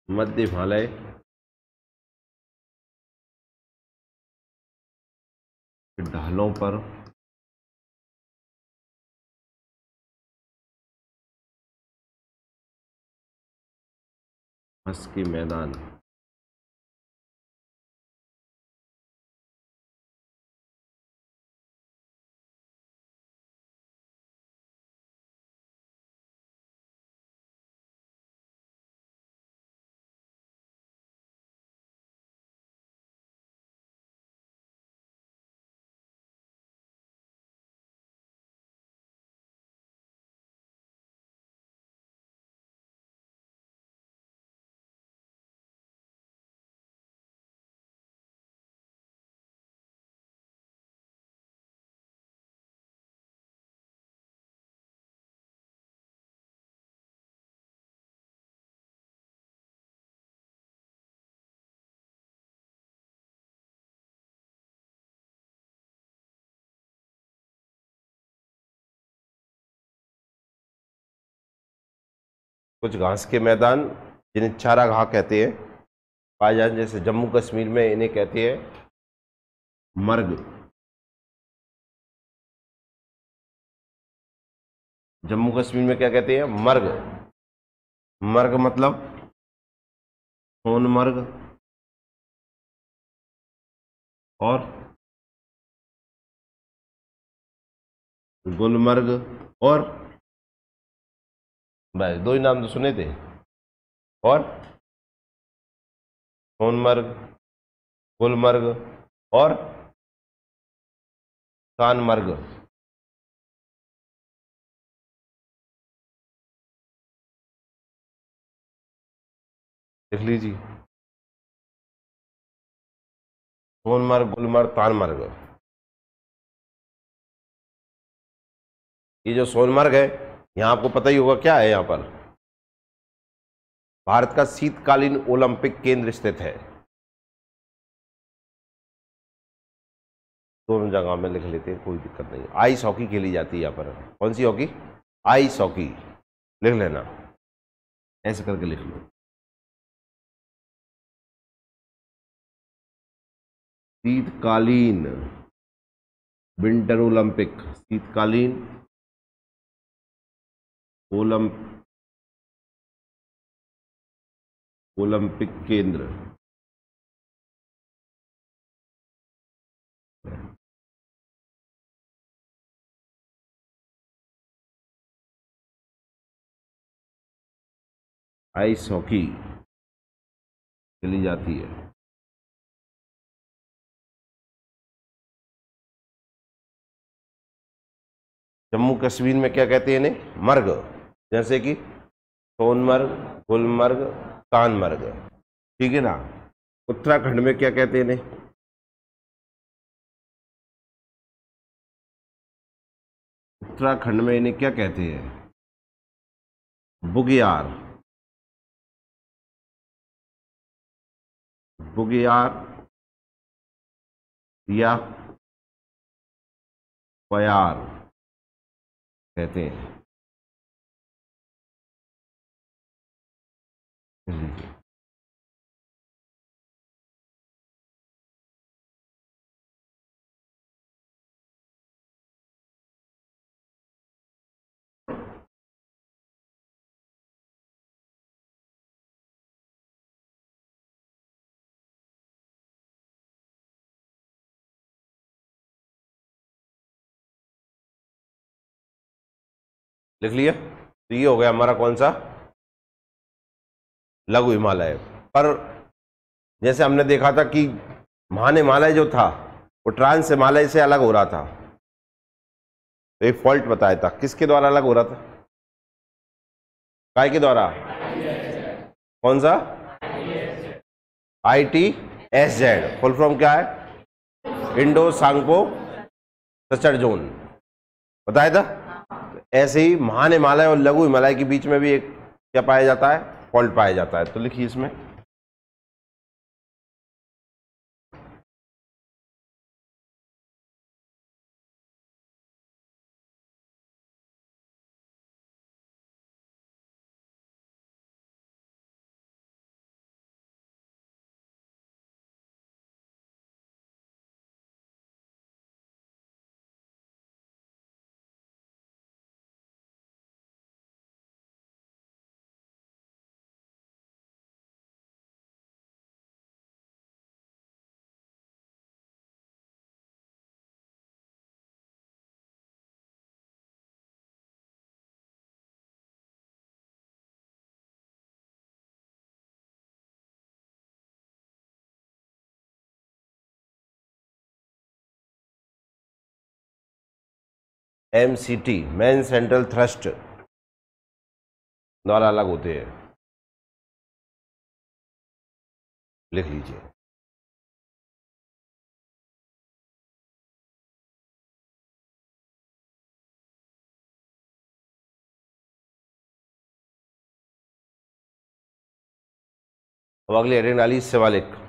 मध्य हिमालय, ढालों पर घास के मैदान, कुछ घास के मैदान जिन्हें चारागाह कहते हैं पाए जाते हैं। जैसे जम्मू कश्मीर में इन्हें कहते हैं मर्ग। जम्मू कश्मीर में क्या कहते हैं? मर्ग। मर्ग मतलब सोनमर्ग और गुलमर्ग, और बस दो ही नाम तो सुने थे। और सोनमर्ग, गुलमर्ग और कानमर्ग। लिख लीजिए। सोनमर्ग, गुलमर्ग, कानमर्ग। ये जो सोनमर्ग है, यहाँ आपको पता ही होगा क्या है। यहाँ पर भारत का शीतकालीन ओलंपिक केंद्र स्थित है। दोनों जगह में लिख लेते हैं, कोई दिक्कत नहीं। आइस हॉकी खेली जाती है यहाँ पर। कौन सी हॉकी? Ice hockey. लिख लेना, ऐसे करके लिख लो। शीतकालीन विंटर ओलंपिक, शीतकालीन ओलंपिक केंद्र। आइस हॉकी खेली जाती है। जम्मू कश्मीर में क्या कहते हैं इन्हें? मर्ग। जैसे कि सोनमर्ग, गुलमर्ग, कानमर्ग। ठीक है ना। उत्तराखंड में क्या कहते हैं इन्हें? उत्तराखंड में इन्हें क्या कहते हैं? बुग्याल। बुग्याल या प्यार कहते हैं। लिख लिया। तो ये हो गया हमारा कौन सा, लघु हिमालय। पर जैसे हमने देखा था कि महान हिमालय जो था वो ट्रांस हिमालय से अलग हो रहा था, तो एक फॉल्ट बताया था, किसके द्वारा अलग हो रहा था, काय के द्वारा, कौन सा, ITSZ। फुल फॉर्म क्या है, इंडो सांगपो सचर जोन, बताया था। ऐसे ही महान हिमालय और लघु हिमालय के बीच में भी एक क्या पाया जाता है, फॉल्ट पाया जाता है। तो लिखिए इसमें MCT मेन सेंट्रल थ्रस्ट द्वारा अलग होते हैं, लिख लीजिए। अब अगले हेडिंग डाली शिवालिक।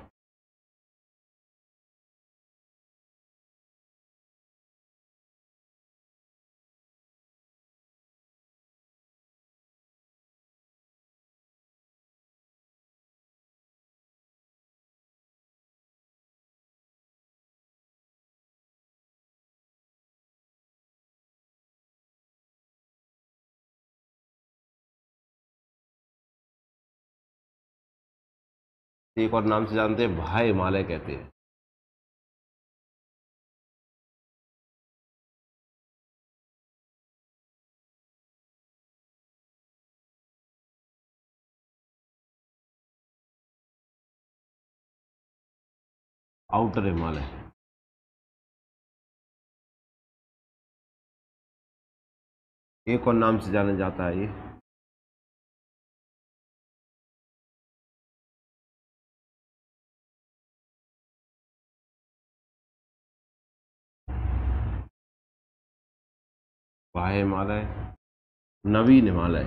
एक और नाम से जानते हैं, भाई हिमालय कहते हैं। आउटर हिमालय, एक और नाम से जाना जाता है ये, बाह्य हिमालय, नवीन हिमालय।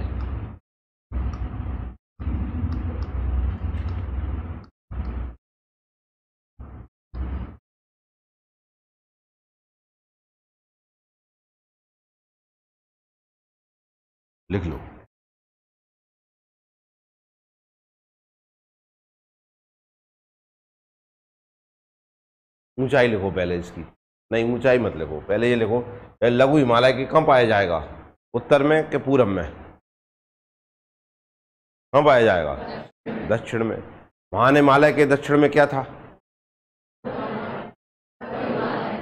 लिख लो। ऊंचाई लिखो पहले इसकी, नहीं ऊंचाई मत लिखो, पहले ये लिखो लघु हिमालय के कहाँ पाया जाएगा, उत्तर में कि पूरब में, कहाँ पाया जाएगा, दक्षिण में। महान हिमालय के दक्षिण में क्या था,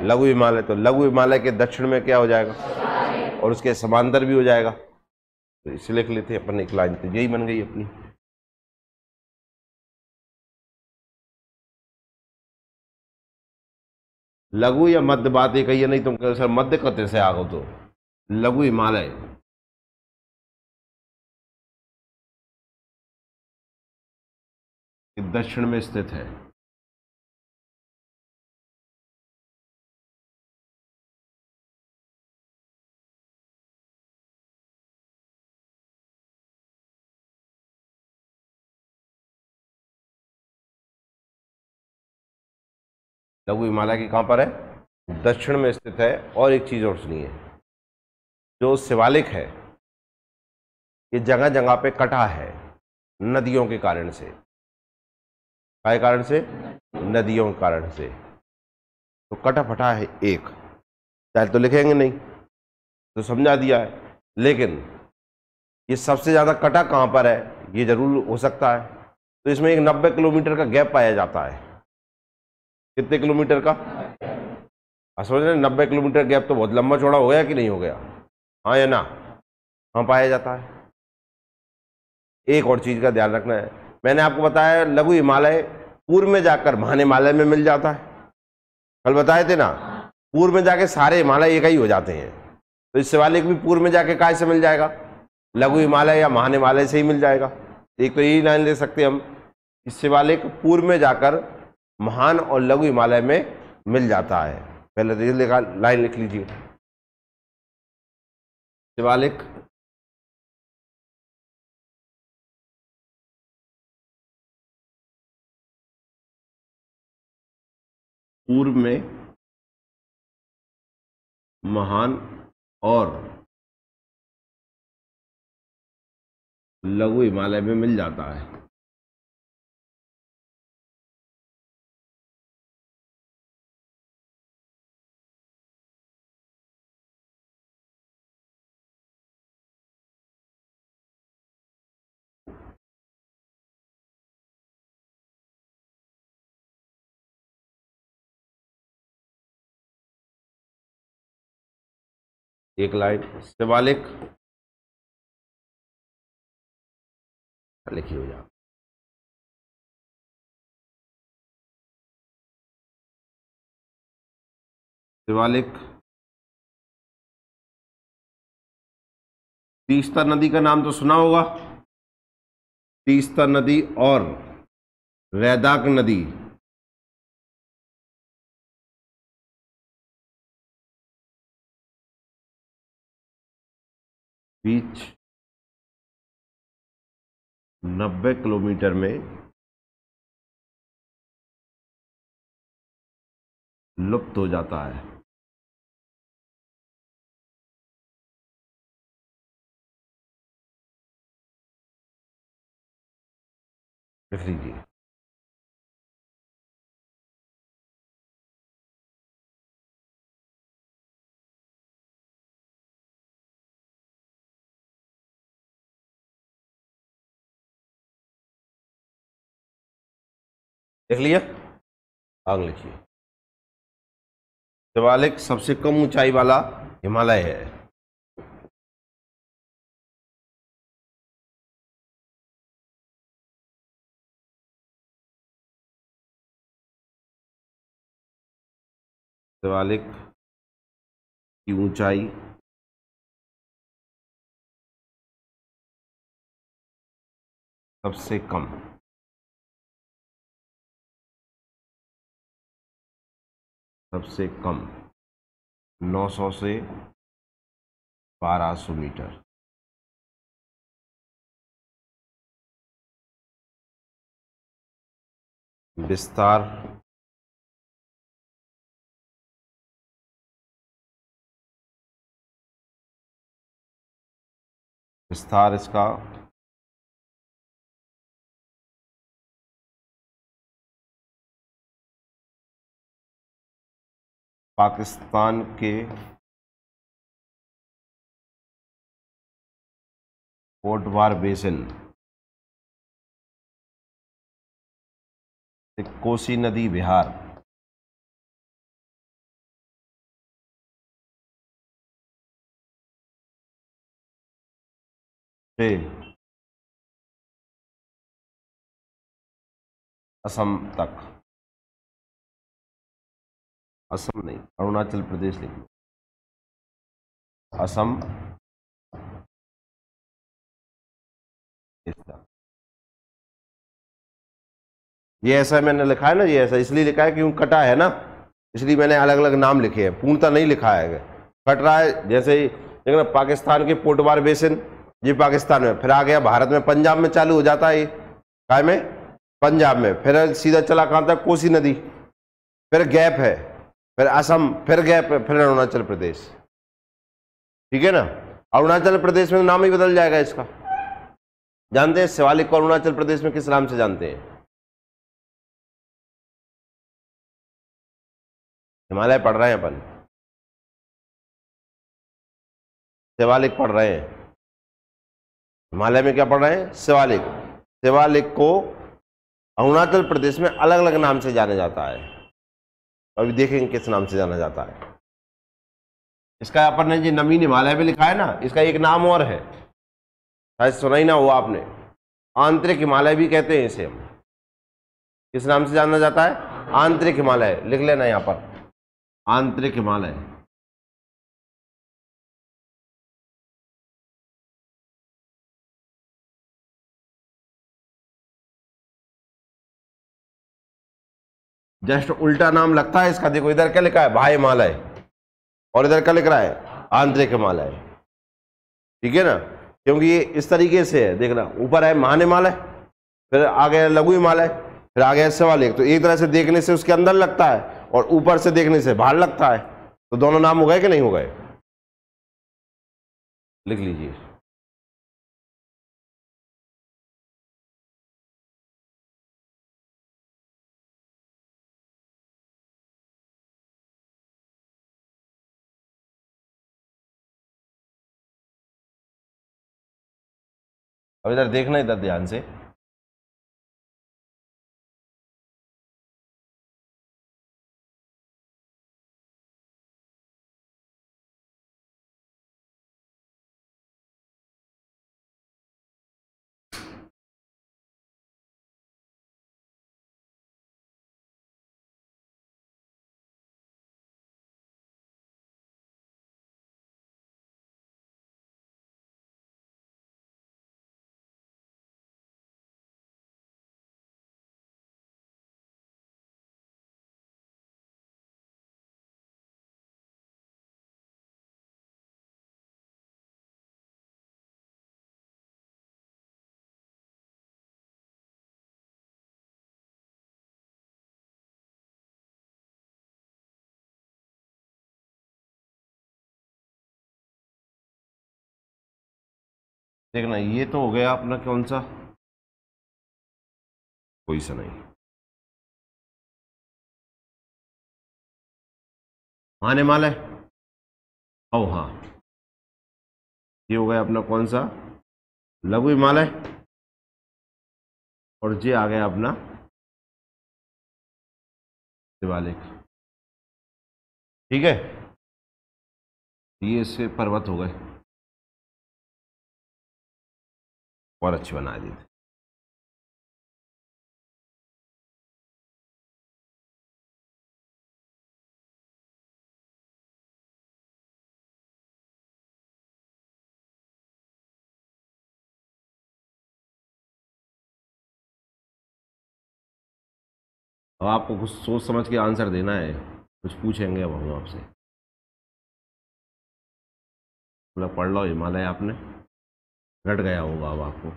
लघु हिमालय। तो लघु हिमालय के दक्षिण में क्या हो जाएगा, और उसके समांतर भी हो जाएगा। तो इसे लिख लेते हैं अपन एक लाइन, तो यही बन गई अपनी। लघु या मध्य बात एक ही है, नहीं तुम कहो सर मध्य कते से आगो, तो लघु हिमालय दक्षिण में स्थित है। लघु हिमालय की कहाँ पर है? दक्षिण में स्थित है। और एक चीज़ और सुनिए, जो शिवालिक है ये जगह जगह पे कटा है नदियों के कारण से। काय कारण से? नदियों के कारण से। तो कटा फटा है एक, चाहे तो लिखेंगे नहीं तो समझा दिया है, लेकिन ये सबसे ज़्यादा कटा कहाँ पर है ये जरूर हो सकता है। तो इसमें एक 90 किलोमीटर का गैप पाया जाता है। कितने किलोमीटर का? समझ रहे? 90 किलोमीटर गैप तो बहुत लंबा चौड़ा हो गया कि नहीं हो गया? हाँ या ना? हाँ पाया जाता है। एक और चीज़ का ध्यान रखना है, मैंने आपको बताया लघु हिमालय पूर्व में जाकर महान हिमालय में मिल जाता है। कल बताए थे ना, पूर्व में जाके सारे हिमालय एक ही हो जाते हैं। तो इस शिवालिक भी पूर्व में जाके काय से मिल जाएगा? लघु हिमालय या महान हिमालय से ही मिल जाएगा। एक तो यही लाइन ले सकते हैं हम, इस शिवालिक पूर्व में जाकर महान और लघु हिमालय में मिल जाता है। पहले तो ये लिखा, लाइन लिख लीजिए, शिवालिक पूर्व में महान और लघु हिमालय में मिल जाता है। एक लाइन शिवालिक लिखी हो जाए, शिवालिक तीस्ता नदी का नाम तो सुना होगा, तीस्ता नदी और रैदाक नदी बीच 90 किलोमीटर में लुप्त हो जाता है। लिख लीजिए, देख लिया? आगे लिखिए, शिवालिक सबसे कम ऊंचाई वाला हिमालय है। शिवालिक की ऊंचाई सबसे कम, सबसे कम 900 से 1200 मीटर। विस्तार विस्तार इसका 'पाकिस्तान के पोटवार बेसिन से कोसी नदी बिहार से असम तक, असम नहीं अरुणाचल प्रदेश लिख लो, असम ये ऐसा मैंने लिखा है ना, ये ऐसा इसलिए लिखा है क्योंकि कटा है ना, इसलिए मैंने अलग अलग नाम लिखे हैं, पूर्णतः नहीं लिखा है। कट रहा है जैसे देखना, पाकिस्तान के पोटवार बेसिन ये पाकिस्तान में, फिर आ गया भारत में, पंजाब में चालू हो जाता है ये, काय में? पंजाब में, फिर सीधा चला कहाँ तक? कोसी नदी, फिर गैप है, फिर असम, फिर गैप है, फिर अरुणाचल प्रदेश। ठीक है ना। अरुणाचल प्रदेश में नाम ही बदल जाएगा इसका। जानते हैं शिवालिक को अरुणाचल प्रदेश में किस नाम से जानते हैं? हिमालय पढ़ रहे हैं अपन, शिवालिक पढ़ रहे हैं। हिमालय में क्या पढ़ रहे हैं? शिवालिक। शिवालिक को अरुणाचल प्रदेश में अलग अलग नाम से जाना जाता है। अभी देखेंगे किस नाम से जाना जाता है। इसका अपन ने जी नवीन हिमालय में लिखा है ना, इसका एक नाम और है, शायद सुना ही ना हुआ आपने, आंतरिक हिमालय भी कहते हैं इसे हम। किस नाम से जाना जाता है? आंतरिक हिमालय। लिख लेना यहां पर, आंतरिक हिमालय। जस्ट उल्टा नाम लगता है इसका। देखो इधर क्या लिखा है? भाई हिमालय, और इधर क्या लिख रहा है? आंतरिक हिमालय। ठीक है ना, क्योंकि ये इस तरीके से है, देखना ऊपर है महान हिमालय, फिर आगे लघु हिमालय, फिर आगे शिवालिक। तो एक तरह से देखने से उसके अंदर लगता है और ऊपर से देखने से बाहर लगता है। तो दोनों नाम हो गए कि नहीं हो गए? लिख लीजिए। अब इधर देखना, इधर ध्यान से। देखना ये तो हो गया अपना कौन सा, कोई सा नहीं, महान हिमालय। ओ हाँ, ये हो गया अपना कौन सा? लघु हिमालय। और ये आ गया अपना शिवालिक। ठीक है, ये इससे पर्वत हो गए और अच्छे बना दिए। अब आपको कुछ सोच समझ के आंसर देना है, कुछ पूछेंगे अब हम आपसे। पूरा पढ़ लो हिमालय, आपने रट गया होगा अब आपको।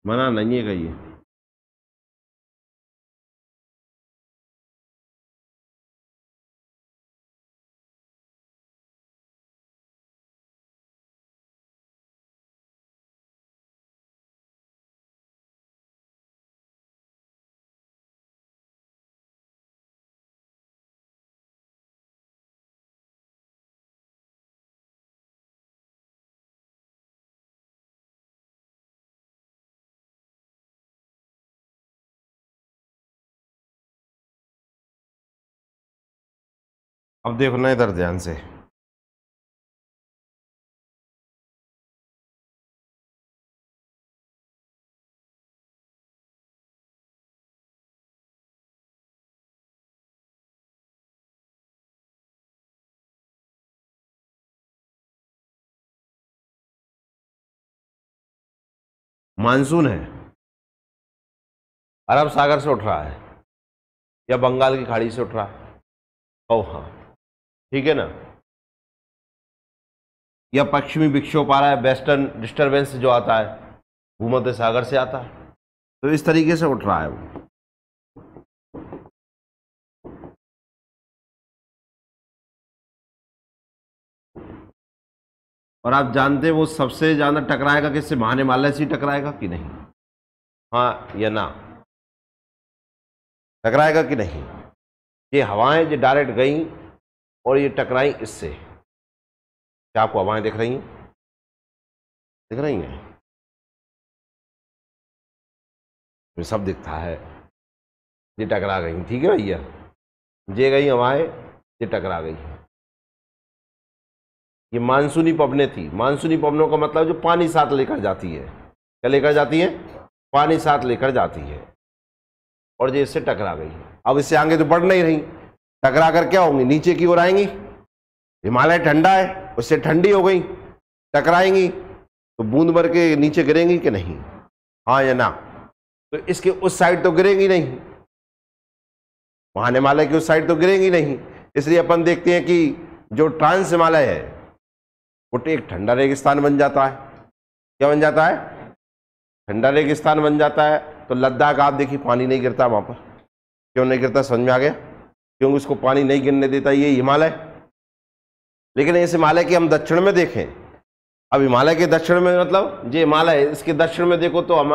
मना नहीं है ये। अब देखो ना इधर ध्यान से। मानसून है, अरब सागर से उठ रहा है या बंगाल की खाड़ी से उठ रहा है। ओ हाँ, ठीक है ना। या पश्चिमी विक्षोभ आ रहा है, वेस्टर्न डिस्टरबेंस जो आता है भूमध्य सागर से आता है, तो इस तरीके से उठ रहा है वो। और आप जानते हैं वो सबसे ज्यादा टकराएगा किससे? महाहिमालय से टकराएगा कि नहीं? हाँ या ना? टकराएगा कि नहीं? ये हवाएं जो डायरेक्ट गई और ये टकराई इससे। क्या आपको हवाएं दिख रही हैं? दिख रही हैं? ये सब दिखता है। ये टकरा गई, ठीक है भैया, ये गई हवाएं, ये टकरा गई। ये मानसूनी पवनें थी। मानसूनी पवनों का मतलब जो पानी साथ लेकर जाती है। क्या लेकर जाती है? पानी साथ लेकर जाती है। और ये इससे टकरा गई। अब इससे आगे तो बढ़ नहीं रही, टकरा कर क्या होंगी? नीचे की ओर आएंगी। हिमालय ठंडा है, उससे ठंडी हो गई, टकराएंगी तो बूंद भर के नीचे गिरेंगी कि नहीं? हाँ या ना? तो इसके उस साइड तो गिरेंगी नहीं, महाहिमालय की उस साइड तो गिरेंगी नहीं। इसलिए अपन देखते हैं कि जो ट्रांस हिमालय है वो एक ठंडा रेगिस्तान बन जाता है। क्या बन जाता है? ठंडा रेगिस्तान बन जाता है। तो लद्दाख आप देखिए पानी नहीं गिरता वहां पर। क्यों नहीं गिरता? समझ में आ गया? क्योंकि उसको पानी नहीं गिरने देता ये हिमालय। लेकिन इस हिमालय के हम दक्षिण में देखें, अब हिमालय के दक्षिण में मतलब ये हिमालय है, इसके दक्षिण में देखो तो हम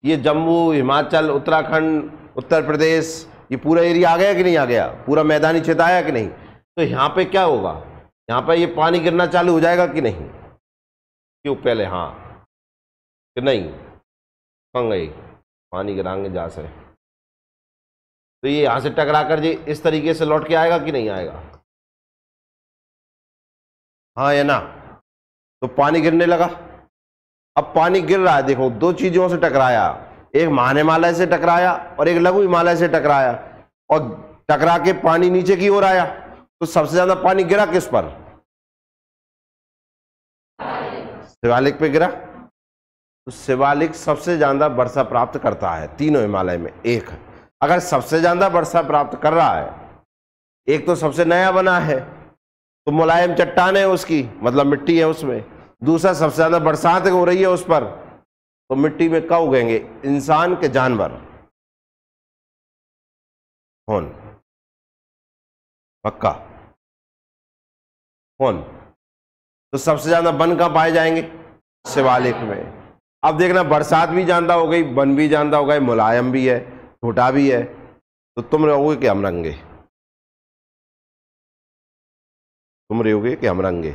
ये जम्मू, हिमाचल, उत्तराखंड, उत्तर प्रदेश, ये पूरा एरिया आ गया कि नहीं आ गया? पूरा मैदानी क्षेत्र आया कि नहीं? तो यहाँ पे क्या होगा? यहाँ पे ये पानी गिरना चालू हो जाएगा कि नहीं? क्यों पहले? हाँ कि नहीं? कहाँ गई? पानी गिराएंगे जहाँ से, तो ये यहाँ से टकरा कर ये इस तरीके से लौट के आएगा कि नहीं आएगा? हाँ या ना? तो पानी गिरने लगा। अब पानी गिर रहा है, देखो दो चीजों से टकराया, एक महाहिमालय से टकराया और एक लघु हिमालय से टकराया, और टकरा के पानी नीचे की ओर आया। तो सबसे ज्यादा पानी गिरा किस पर? शिवालिक पे गिरा। तो शिवालिक सबसे ज्यादा वर्षा प्राप्त करता है तीनों हिमालय में। एक, अगर सबसे ज्यादा वर्षा प्राप्त कर रहा है, एक तो सबसे नया बना है तो मुलायम चट्टान है उसकी, मतलब मिट्टी है उसमें। दूसरा सबसे ज्यादा बरसात हो रही है उस पर, तो मिट्टी में क्या उगेंगे? इंसान के जानवर। कौन? पक्का? कौन? तो सबसे ज्यादा वन कहां पाए जाएंगे? शिवालिक में। अब देखना, बरसात भी ज्यादा हो गई, वन भी ज्यादा हो गए, मुलायम भी है, छोटा भी है, तो तुम रहोगे कि हम रंगे? तुम रहोगे कि हम रंगे?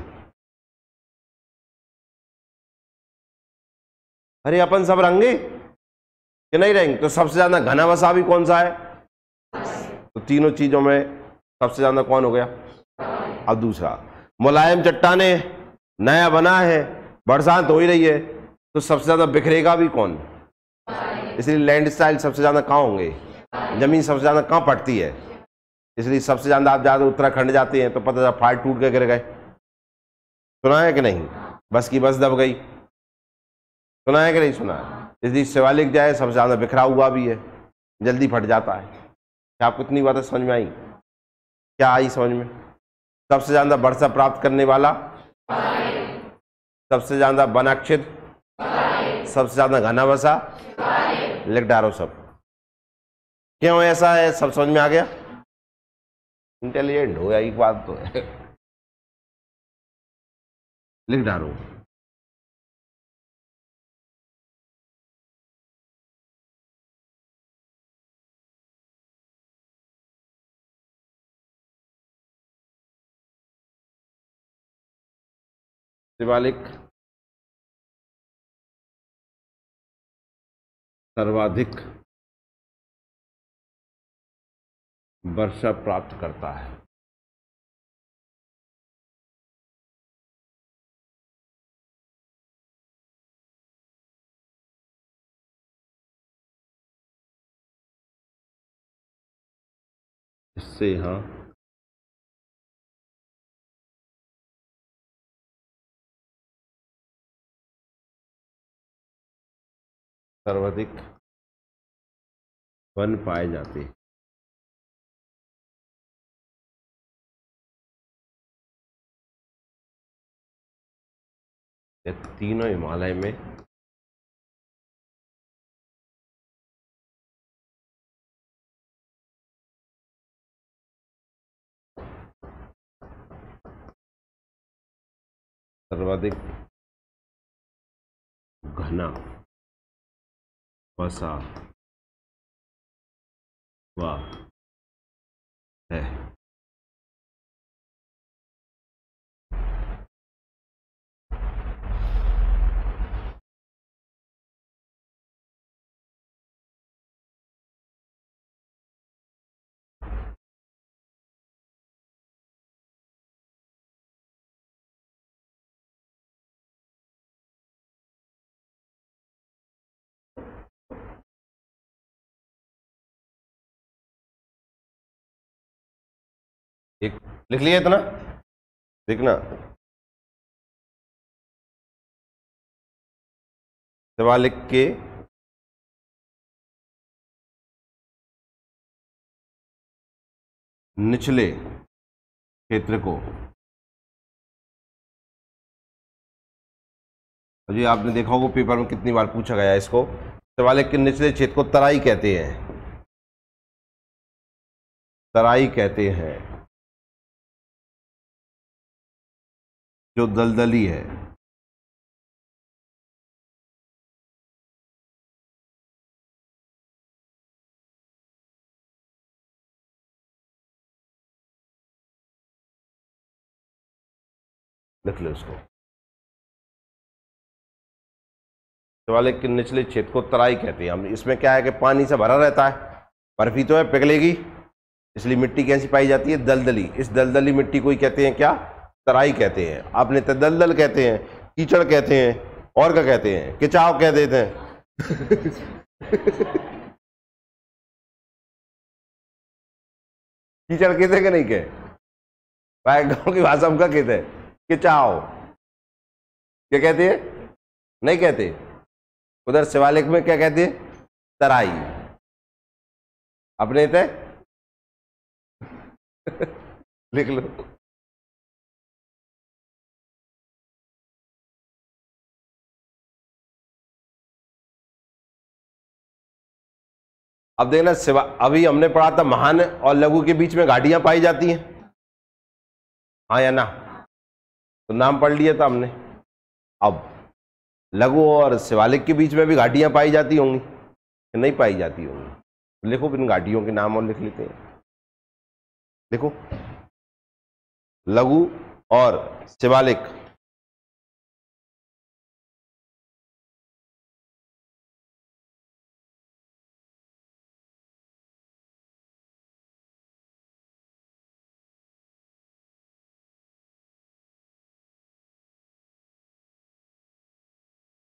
अरे अपन सब रंगे कि नहीं रहेंगे? तो सबसे ज्यादा घना वसा भी कौन सा है? तो तीनों चीजों में सबसे ज्यादा कौन हो गया? अब दूसरा, मुलायम चट्टाने, नया बना है, बरसात हो ही रही है, तो सबसे ज्यादा बिखरेगा भी कौन? इसलिए लैंडस्लाइड सबसे ज्यादा कहाँ होंगे? जमीन सबसे ज्यादा कहाँ पड़ती है? इसलिए सबसे ज्यादा आप ज्यादा उत्तराखंड जाते हैं तो पता चला फाड़ टूट के गिर गए। सुना है कि नहीं? बस की बस दब गई। सुना है कि नहीं सुना है? इसलिए शिवालिक जाए सबसे ज्यादा बिखरा हुआ भी है, जल्दी फट जाता है। क्या आपको इतनी बातें समझ में आई? क्या आई समझ में? सबसे ज्यादा वर्षा प्राप्त करने वाला, सबसे ज्यादा वनाक्षित, सबसे ज्यादा घना वसा, लिख डालो सब। क्यों ऐसा है? सब समझ में आ गया? इंटेलिजेंट हो या एक बात तो है। लिख डालो। शिवालिक सर्वाधिक वर्षा प्राप्त करता है। इससे हाँ सर्वाधिक वन पाए जाते हैं। ये तीनों हिमालय में सर्वाधिक घना बसा हुआ है। एक लिख लिया इतना, देखना शिवालिक के निचले क्षेत्र को, जी आपने देखा होगा पेपर में कितनी बार पूछा गया है इसको, शिवालिक के निचले क्षेत्र को तराई कहते हैं। तराई कहते हैं, जो दलदली है। लिख लो इसको, शिवालिक के निचले क्षेत्र को तराई कहते हैं। हम इसमें क्या है कि पानी से भरा रहता है, बर्फी तो है, पिघलेगी, इसलिए मिट्टी कैसी पाई जाती है? दलदली। इस दलदली मिट्टी को ही कहते हैं क्या? तराई कहते हैं। आपने तो दलदल कहते हैं, कीचड़ कहते हैं, और क्या कहते हैं? किचाव कह देते हैं। कीचड़ कहते हैं कि नहीं कहे? गाँव की भाषा में क्या कहते हैं? किचाव। क्या कहते हैं? नहीं कहते। उधर शिवालिक में क्या कहते हैं? तराई। अपने थे लिख लो। अब देखना, अभी हमने पढ़ा था महान और लघु के बीच में घाटियां पाई जाती हैं, हाँ या ना? तो नाम पढ़ लिया था हमने। अब लघु और शिवालिक के बीच में भी घाटियां पाई जाती होंगी कि नहीं पाई जाती होंगी? लिखो इन घाटियों के नाम और लिख लेते हैं। देखो, लघु और शिवालिक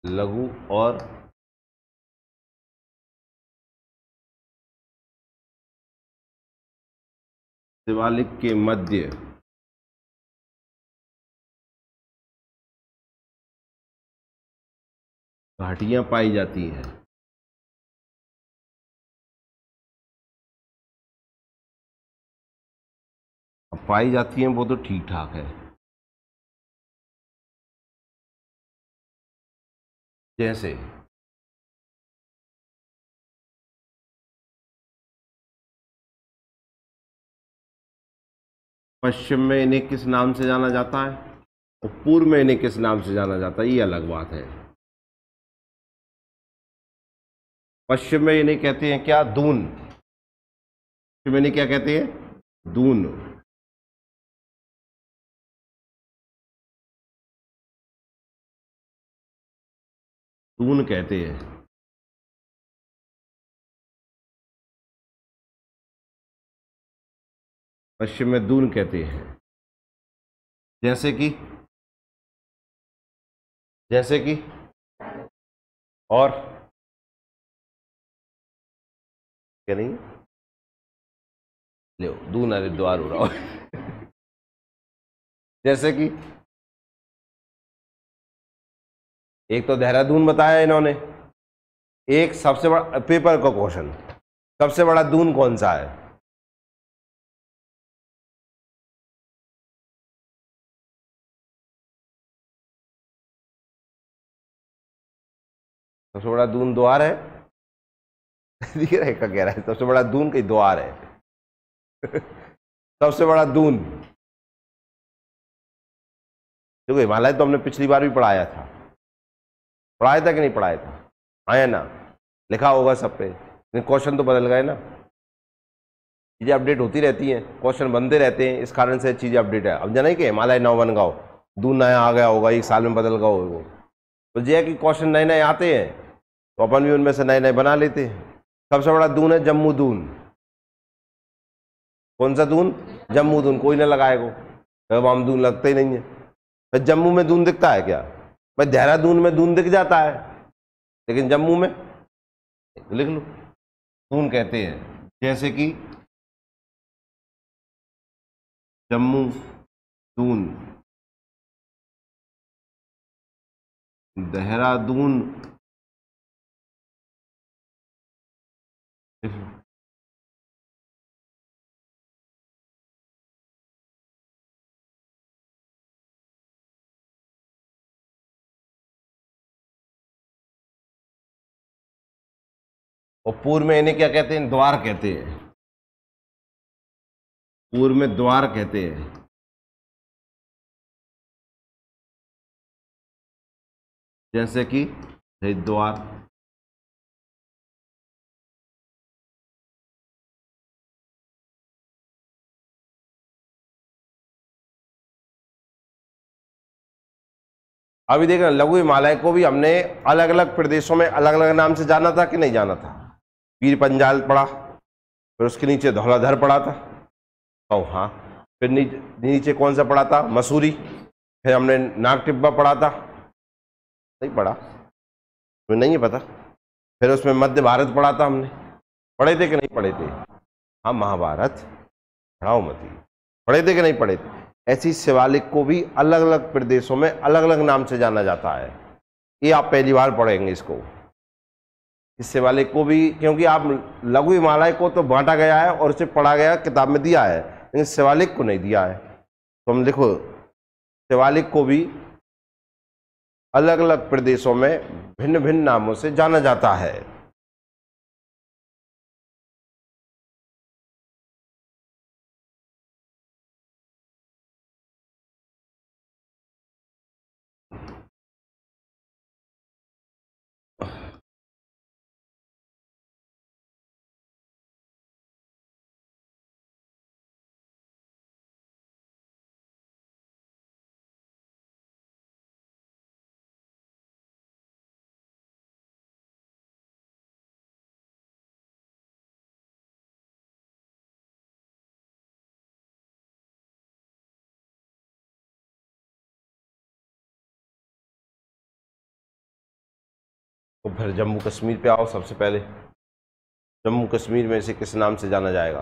लघु और शिवालिक के मध्य घाटियां पाई जाती हैं। अब पाई जाती हैं वो तो ठीक ठाक है, जैसे पश्चिम में इन्हें किस नाम से जाना जाता है और पूर्व में इन्हें किस नाम से जाना जाता है, ये अलग बात है। पश्चिम में इन्हें कहते हैं क्या? दून। पश्चिम में इन्हें क्या कहते हैं? दून। दून कहते हैं। पश्चिम में दून कहते हैं। जैसे कि और क्या नहीं ले दून हरिद्वार हो रहा हो। जैसे कि एक तो देहरादून बताया इन्होंने, एक सबसे बड़ा पेपर का क्वेश्चन, सबसे बड़ा दून कौन सा है? सबसे बड़ा दून द्वार है। दिख रहा है क्या कह रहा है? सबसे बड़ा दून कहीं द्वार है। सबसे बड़ा दून, देखो हिमालय तो हमने पिछली बार भी पढ़ाया था, पढ़ाया था कि नहीं पढ़ाया था? आया ना, लिखा होगा सब पे, लेकिन क्वेश्चन तो बदल गए ना। चीज़ें अपडेट होती रहती हैं, क्वेश्चन बनते रहते हैं, इस कारण से चीज़ें अपडेट है। अब जाना ही कि हिमालय नौ बन गया, दून नया आ गया होगा, एक साल में बदल गया होगा। तो ये है कि क्वेश्चन नए नए आते हैं, तो अपन भी उनमें से नए नए बना लेते हैं। सबसे बड़ा दून है जम्मू दून। कौन सा दून? जम्मू दून। कोई ना लगाएगा, वहां दून लगते ही नहीं है। भाई जम्मू में दून दिखता है क्या? भाई देहरादून में दून दिख जाता है, लेकिन जम्मू में, लिख लो, दून कहते हैं। जैसे कि जम्मू दून, देहरादून, लिख लो। और पूर्व में इन्हें क्या कहते हैं? द्वार कहते हैं। पूर्व में द्वार कहते हैं। जैसे कि हरिद्वार, अभी देखना, लघु हिमालय को भी हमने अलग अलग प्रदेशों में अलग अलग नाम से जाना था कि नहीं जाना था? पीर पंजाल पढ़ा, फिर उसके नीचे धौलाधर पढ़ा था, ओ हाँ, फिर नीचे नीचे कौन सा पढ़ा था? मसूरी। फिर हमने नाग टिब्बा पढ़ा था, नहीं पढ़ा? तुम्हें नहीं है पता? फिर उसमें मध्य भारत पढ़ा था हमने, पढ़े थे कि नहीं पढ़े थे? हाँ, महाभारत पढ़ाओ मत, पढ़े थे कि नहीं पढ़े थे? ऐसी शिवालिक को भी अलग अलग प्रदेशों में अलग अलग नाम से जाना जाता है। ये आप पहली बार पढ़ेंगे इसको, इस शिवालिक को भी, क्योंकि आप लघु हिमालय को तो बांटा गया है और उसे पढ़ा गया, किताब में दिया है, लेकिन शिवालिक को नहीं दिया है। तो हम लिखो, शिवालिक को भी अलग अलग प्रदेशों में भिन्न भिन्न नामों से जाना जाता है। तो फिर जम्मू कश्मीर पे आओ। सबसे पहले जम्मू कश्मीर में इसे किस नाम से जाना जाएगा?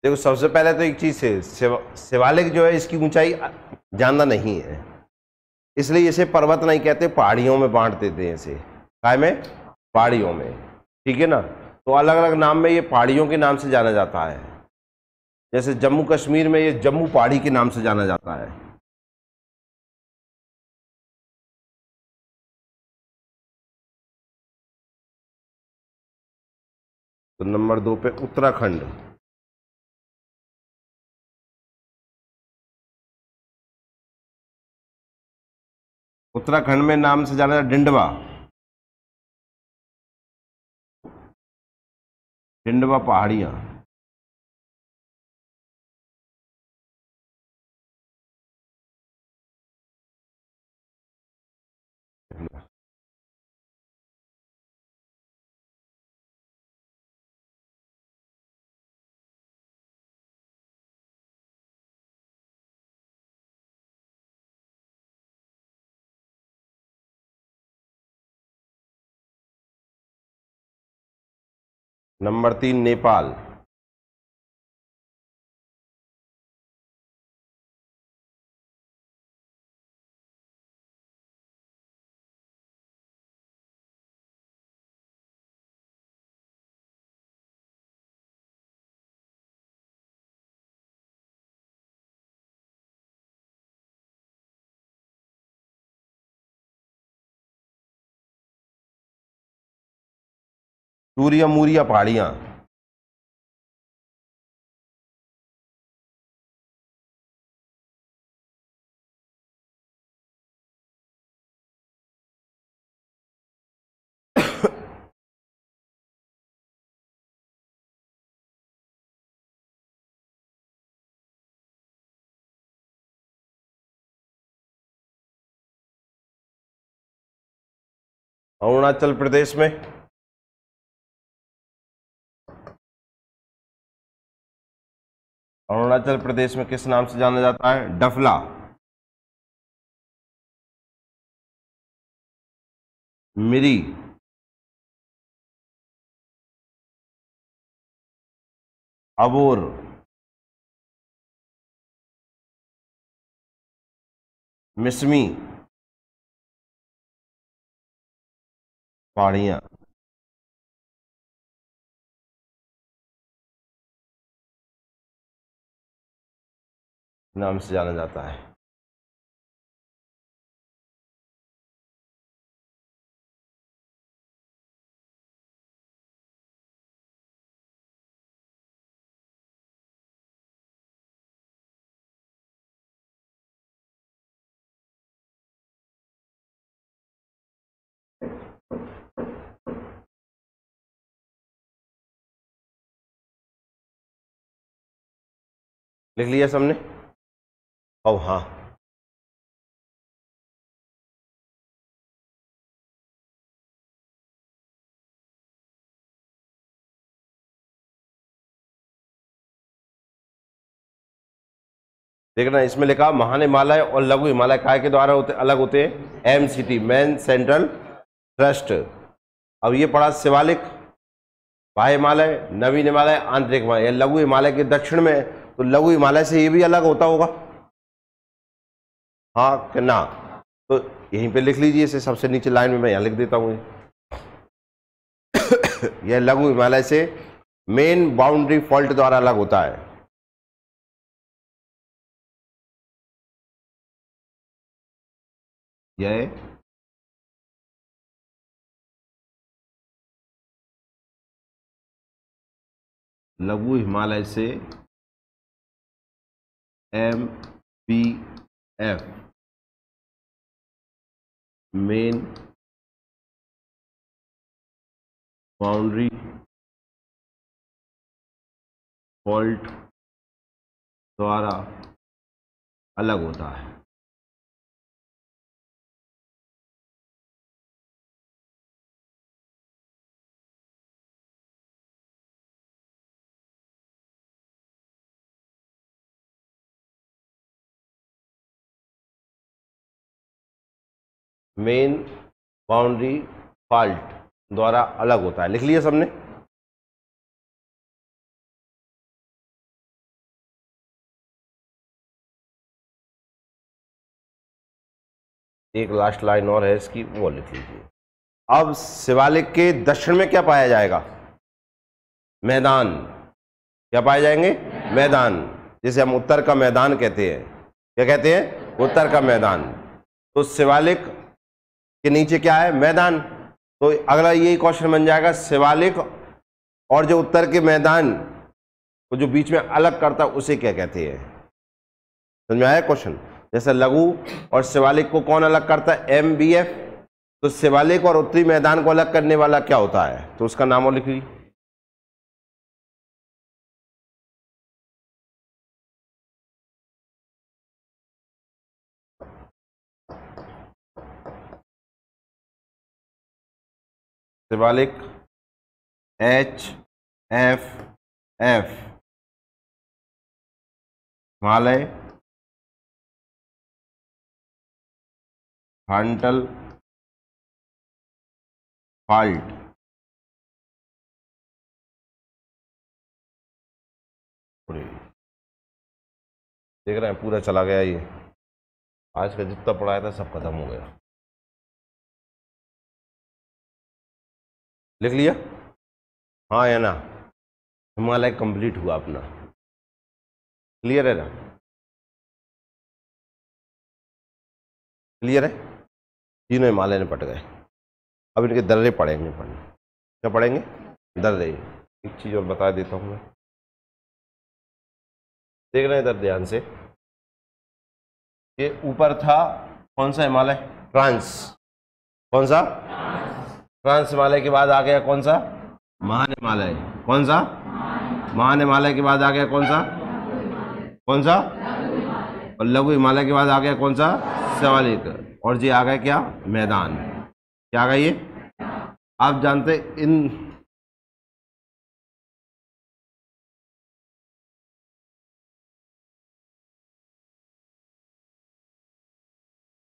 देखो, सबसे पहले तो एक चीज है, शिवालिक जो है इसकी ऊंचाई ज्यादा नहीं है, इसलिए इसे पर्वत नहीं कहते, पहाड़ियों में बांट देते हैं इसे। काय में? पहाड़ियों में। ठीक है ना? तो अलग अलग नाम में ये पहाड़ियों के नाम से जाना जाता है। जैसे जम्मू कश्मीर में ये जम्मू पहाड़ी के नाम से जाना जाता है। तो नंबर 2 पे उत्तराखंड। उत्तराखंड में नाम से जाना जाता डिंडवा। डिंडवा पहाड़ियां। नंबर 3 नेपाल। टूरिया मूरिया पहाड़ियाँ, अरुणाचल प्रदेश में अरुणाचल प्रदेश में किस नाम से जाना जाता है? डफला, मिरी, अबोर, मिसमी पहाड़ियाँ। नाम से जाना जाता है। लिख लिया सबने? अब हाँ, देखना इसमें लिखा महान हिमालय और लघु हिमालय काय के द्वारा अलग होते हैं? MCT, main central trust. अब ये पढ़ा शिवालिक, बाह्य हिमालय, नवीन हिमालय, आंतरिक हिमालय। लघु हिमालय के दक्षिण में, तो लघु हिमालय से ये भी अलग होता होगा, हाँ कि ना? तो यहीं पे लिख लीजिए इसे, सबसे नीचे लाइन में मैं यहाँ लिख देता हूँ। यह लघु हिमालय से मेन बाउंड्री फॉल्ट द्वारा अलग होता है। यह लघु हिमालय से MPF मेन बाउंड्री फॉल्ट द्वारा अलग होता है। मेन बाउंड्री फॉल्ट द्वारा अलग होता है। लिख लिया सबने? एक लास्ट लाइन और है इसकी, वो लिख लीजिए। अब शिवालिक के दक्षिण में क्या पाया जाएगा? मैदान। क्या पाए जाएंगे? मैदान, जिसे हम उत्तर का मैदान कहते हैं। क्या कहते हैं? उत्तर का मैदान। तो शिवालिक के नीचे क्या है? मैदान। तो अगला यही क्वेश्चन बन जाएगा, शिवालिक और जो उत्तर के मैदान को जो बीच में अलग करता है उसे क्या कहते हैं? समझ में आया क्वेश्चन? जैसे लघु और शिवालिक को कौन अलग करता है? MBF। तो शिवालिक और उत्तरी मैदान को अलग करने वाला क्या होता है? तो उसका नाम और लिख लीजिए। Shivalik HFF, Himalaya frontal fault. देख रहे हैं पूरा चला गया ये, आज का जितना पढ़ाया था सब खत्म हो गया। लिख लिया? हाँ या ना? हिमालय कंप्लीट हुआ अपना। क्लियर है ना? क्लियर है? तीनों हिमालय में पट गए। अब इनके दर्रे पड़ेंगे पढ़ने। क्या पढ़ेंगे? दर्रे। एक चीज़ और बता देता हूँ मैं, देख रहे हैं इधर ध्यान से, ये ऊपर था कौन सा हिमालय, ट्रांस, कौन सा, ट्रांस हिमालय के बाद आ गया कौन सा, महान हिमालय, कौन सा, महान हिमालय के बाद आ गया कौन सा, कौन सा, और लघु हिमालय के बाद आ गया कौन सा, शिवालिक, और जी आ गया क्या, मैदान। क्या आ गया ये, आप जानते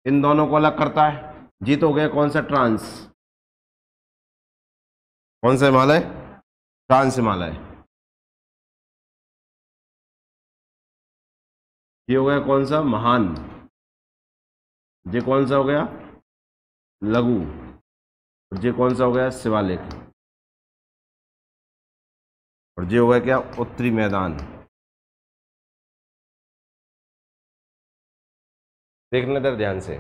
इन दोनों को अलग करता है, जी तो हो गया कौन सा, ट्रांस, कौन सा हिमालय, ट्रांस हिमालय। ये हो गया कौन सा, महान, ये कौन सा हो गया, लघु, और ये कौन सा हो गया, शिवालिक, और ये हो गया क्या, उत्तरी मैदान। देखने दर ध्यान से,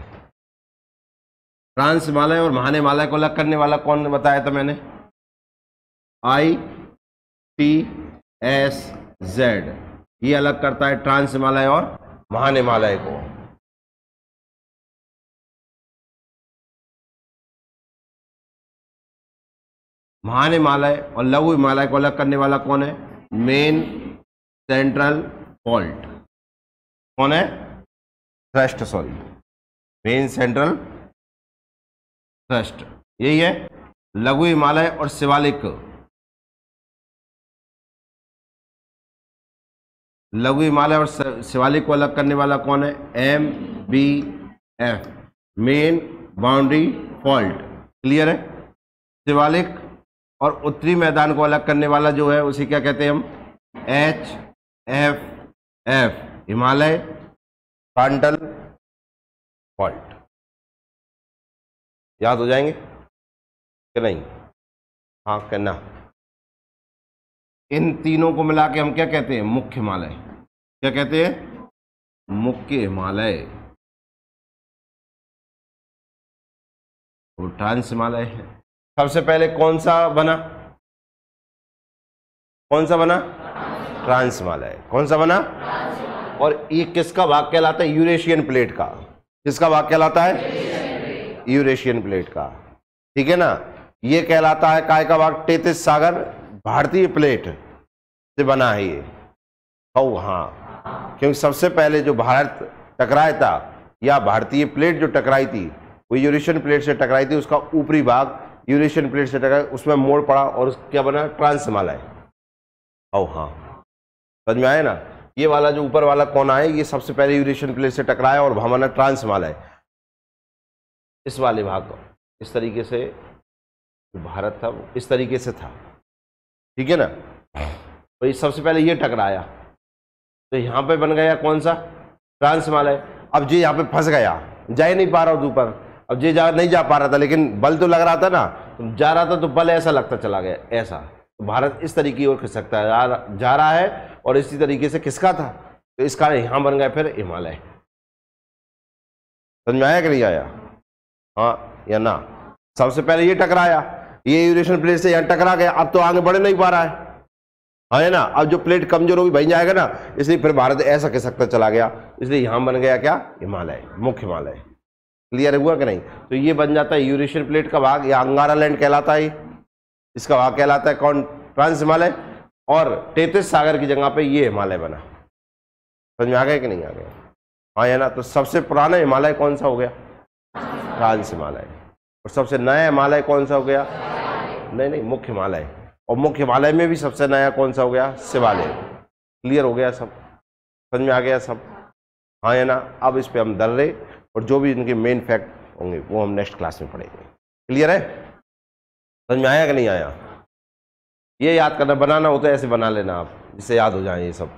ट्रांस हिमालय और महान हिमालय को अलग करने वाला कौन बताया था मैंने, ITSZ, ये अलग करता है ट्रांस हिमालय और महान हिमालय को। महान हिमालय और लघु हिमालय को अलग करने वाला कौन है, मेन सेंट्रल फॉल्ट, कौन है, thrust, sorry, main central thrust, यही है। लघु हिमालय और शिवालिक, लघु हिमालय और शिवालिक को अलग करने वाला कौन है, MBF, main boundary fault, clear है। शिवालिक और उत्तरी मैदान को अलग करने वाला जो है उसे क्या कहते हैं हम, HFF, हिमालय फ्रंटल फॉल्ट। याद हो जाएंगे कि नहीं, हाँ कहना। इन तीनों को मिला के हम क्या कहते हैं, मुख्य हिमालय, क्या कहते हैं, मुख्य हिमालय, वो ट्रांस हिमालय है। सबसे पहले कौन सा बना, कौन सा बना, ट्रांस हिमालय, कौन सा बना, और ये किसका भाग कहलाता है, यूरेशियन प्लेट का, किसका भाग कहलाता है, यूरेशियन प्लेट का, ठीक है ना। ये कहलाता है काय का भाग, टेथिस सागर भारतीय प्लेट से बना है ये, हाँ, क्योंकि सबसे पहले जो भारत टकराया था, या भारतीय प्लेट जो टकराई थी वो यूरेशियन प्लेट से टकराई थी, उसका ऊपरी भाग यूरेशियन प्लेट से टकराया, उसमें मोड़ पड़ा और क्या बना, ट्रांस हिमालय। हाँ, समझ में आया ना। ये वाला जो ऊपर वाला कोना है ये सबसे पहले यूरेशियन प्लेट से टकराया और वहां बना ट्रांस हिमालय। इस वाले भाग को इस तरीके से जो भारत था वो इस तरीके से था, ठीक है ना। तो ये सबसे पहले ये टकराया तो यहाँ पे बन गया कौन सा, ट्रांस हिमालय। अब जी यहाँ पे फंस गया, जा ही नहीं पा रहा हूँ ऊपर, अब जी नहीं जा पा रहा था, लेकिन बल तो लग रहा था ना, तो जा रहा था तो बल ऐसा लगता चला गया, ऐसा। तो भारत इस तरीके की ओर खिसकता है, जा रहा है और इसी तरीके से किसका था, तो इसका यहाँ बन गया फिर हिमालय। समझ में आया कि नहीं आया, हाँ या ना। सबसे पहले ये टकराया, ये यूरेशियन प्लेट से यहाँ टकरा गया, अब तो आगे बढ़ नहीं पा रहा है ना। अब जो प्लेट कमजोर होगी बन जाएगा ना, इसलिए फिर भारत ऐसा खिसकता चला गया, इसलिए यहाँ बन गया क्या, हिमालय, मुख्य हिमालय। क्लियर हुआ कि नहीं। तो ये बन जाता है यूरेशियन प्लेट का भाग, या अंगारा लैंड कहलाता है, इसका भाग कहलाता है कौन, ट्रांस हिमालय। और टेथिस सागर की जगह पे ये हिमालय बना। समझ में आ गया कि नहीं आ गया, हाँ या ना। तो सबसे पुराना हिमालय कौन सा हो गया, ट्रांस हिमालय। और सबसे नया हिमालय कौन सा हो गया, नहीं, मुख्य हिमालय। और मुख्य हिमालय में भी सबसे नया कौन सा हो गया, शिवालिक। क्लियर हो गया सब, समझ में आ गया सब, हाँ या ना। अब इस पे हम दर्रे और जो भी इनके मेन फैक्ट होंगे वो हम नेक्स्ट क्लास में पढ़ेंगे। क्लियर है, समझ में आया कि नहीं आया। ये याद करना, बनाना हो तो ऐसे बना लेना आप, जिससे याद हो जाए ये सब।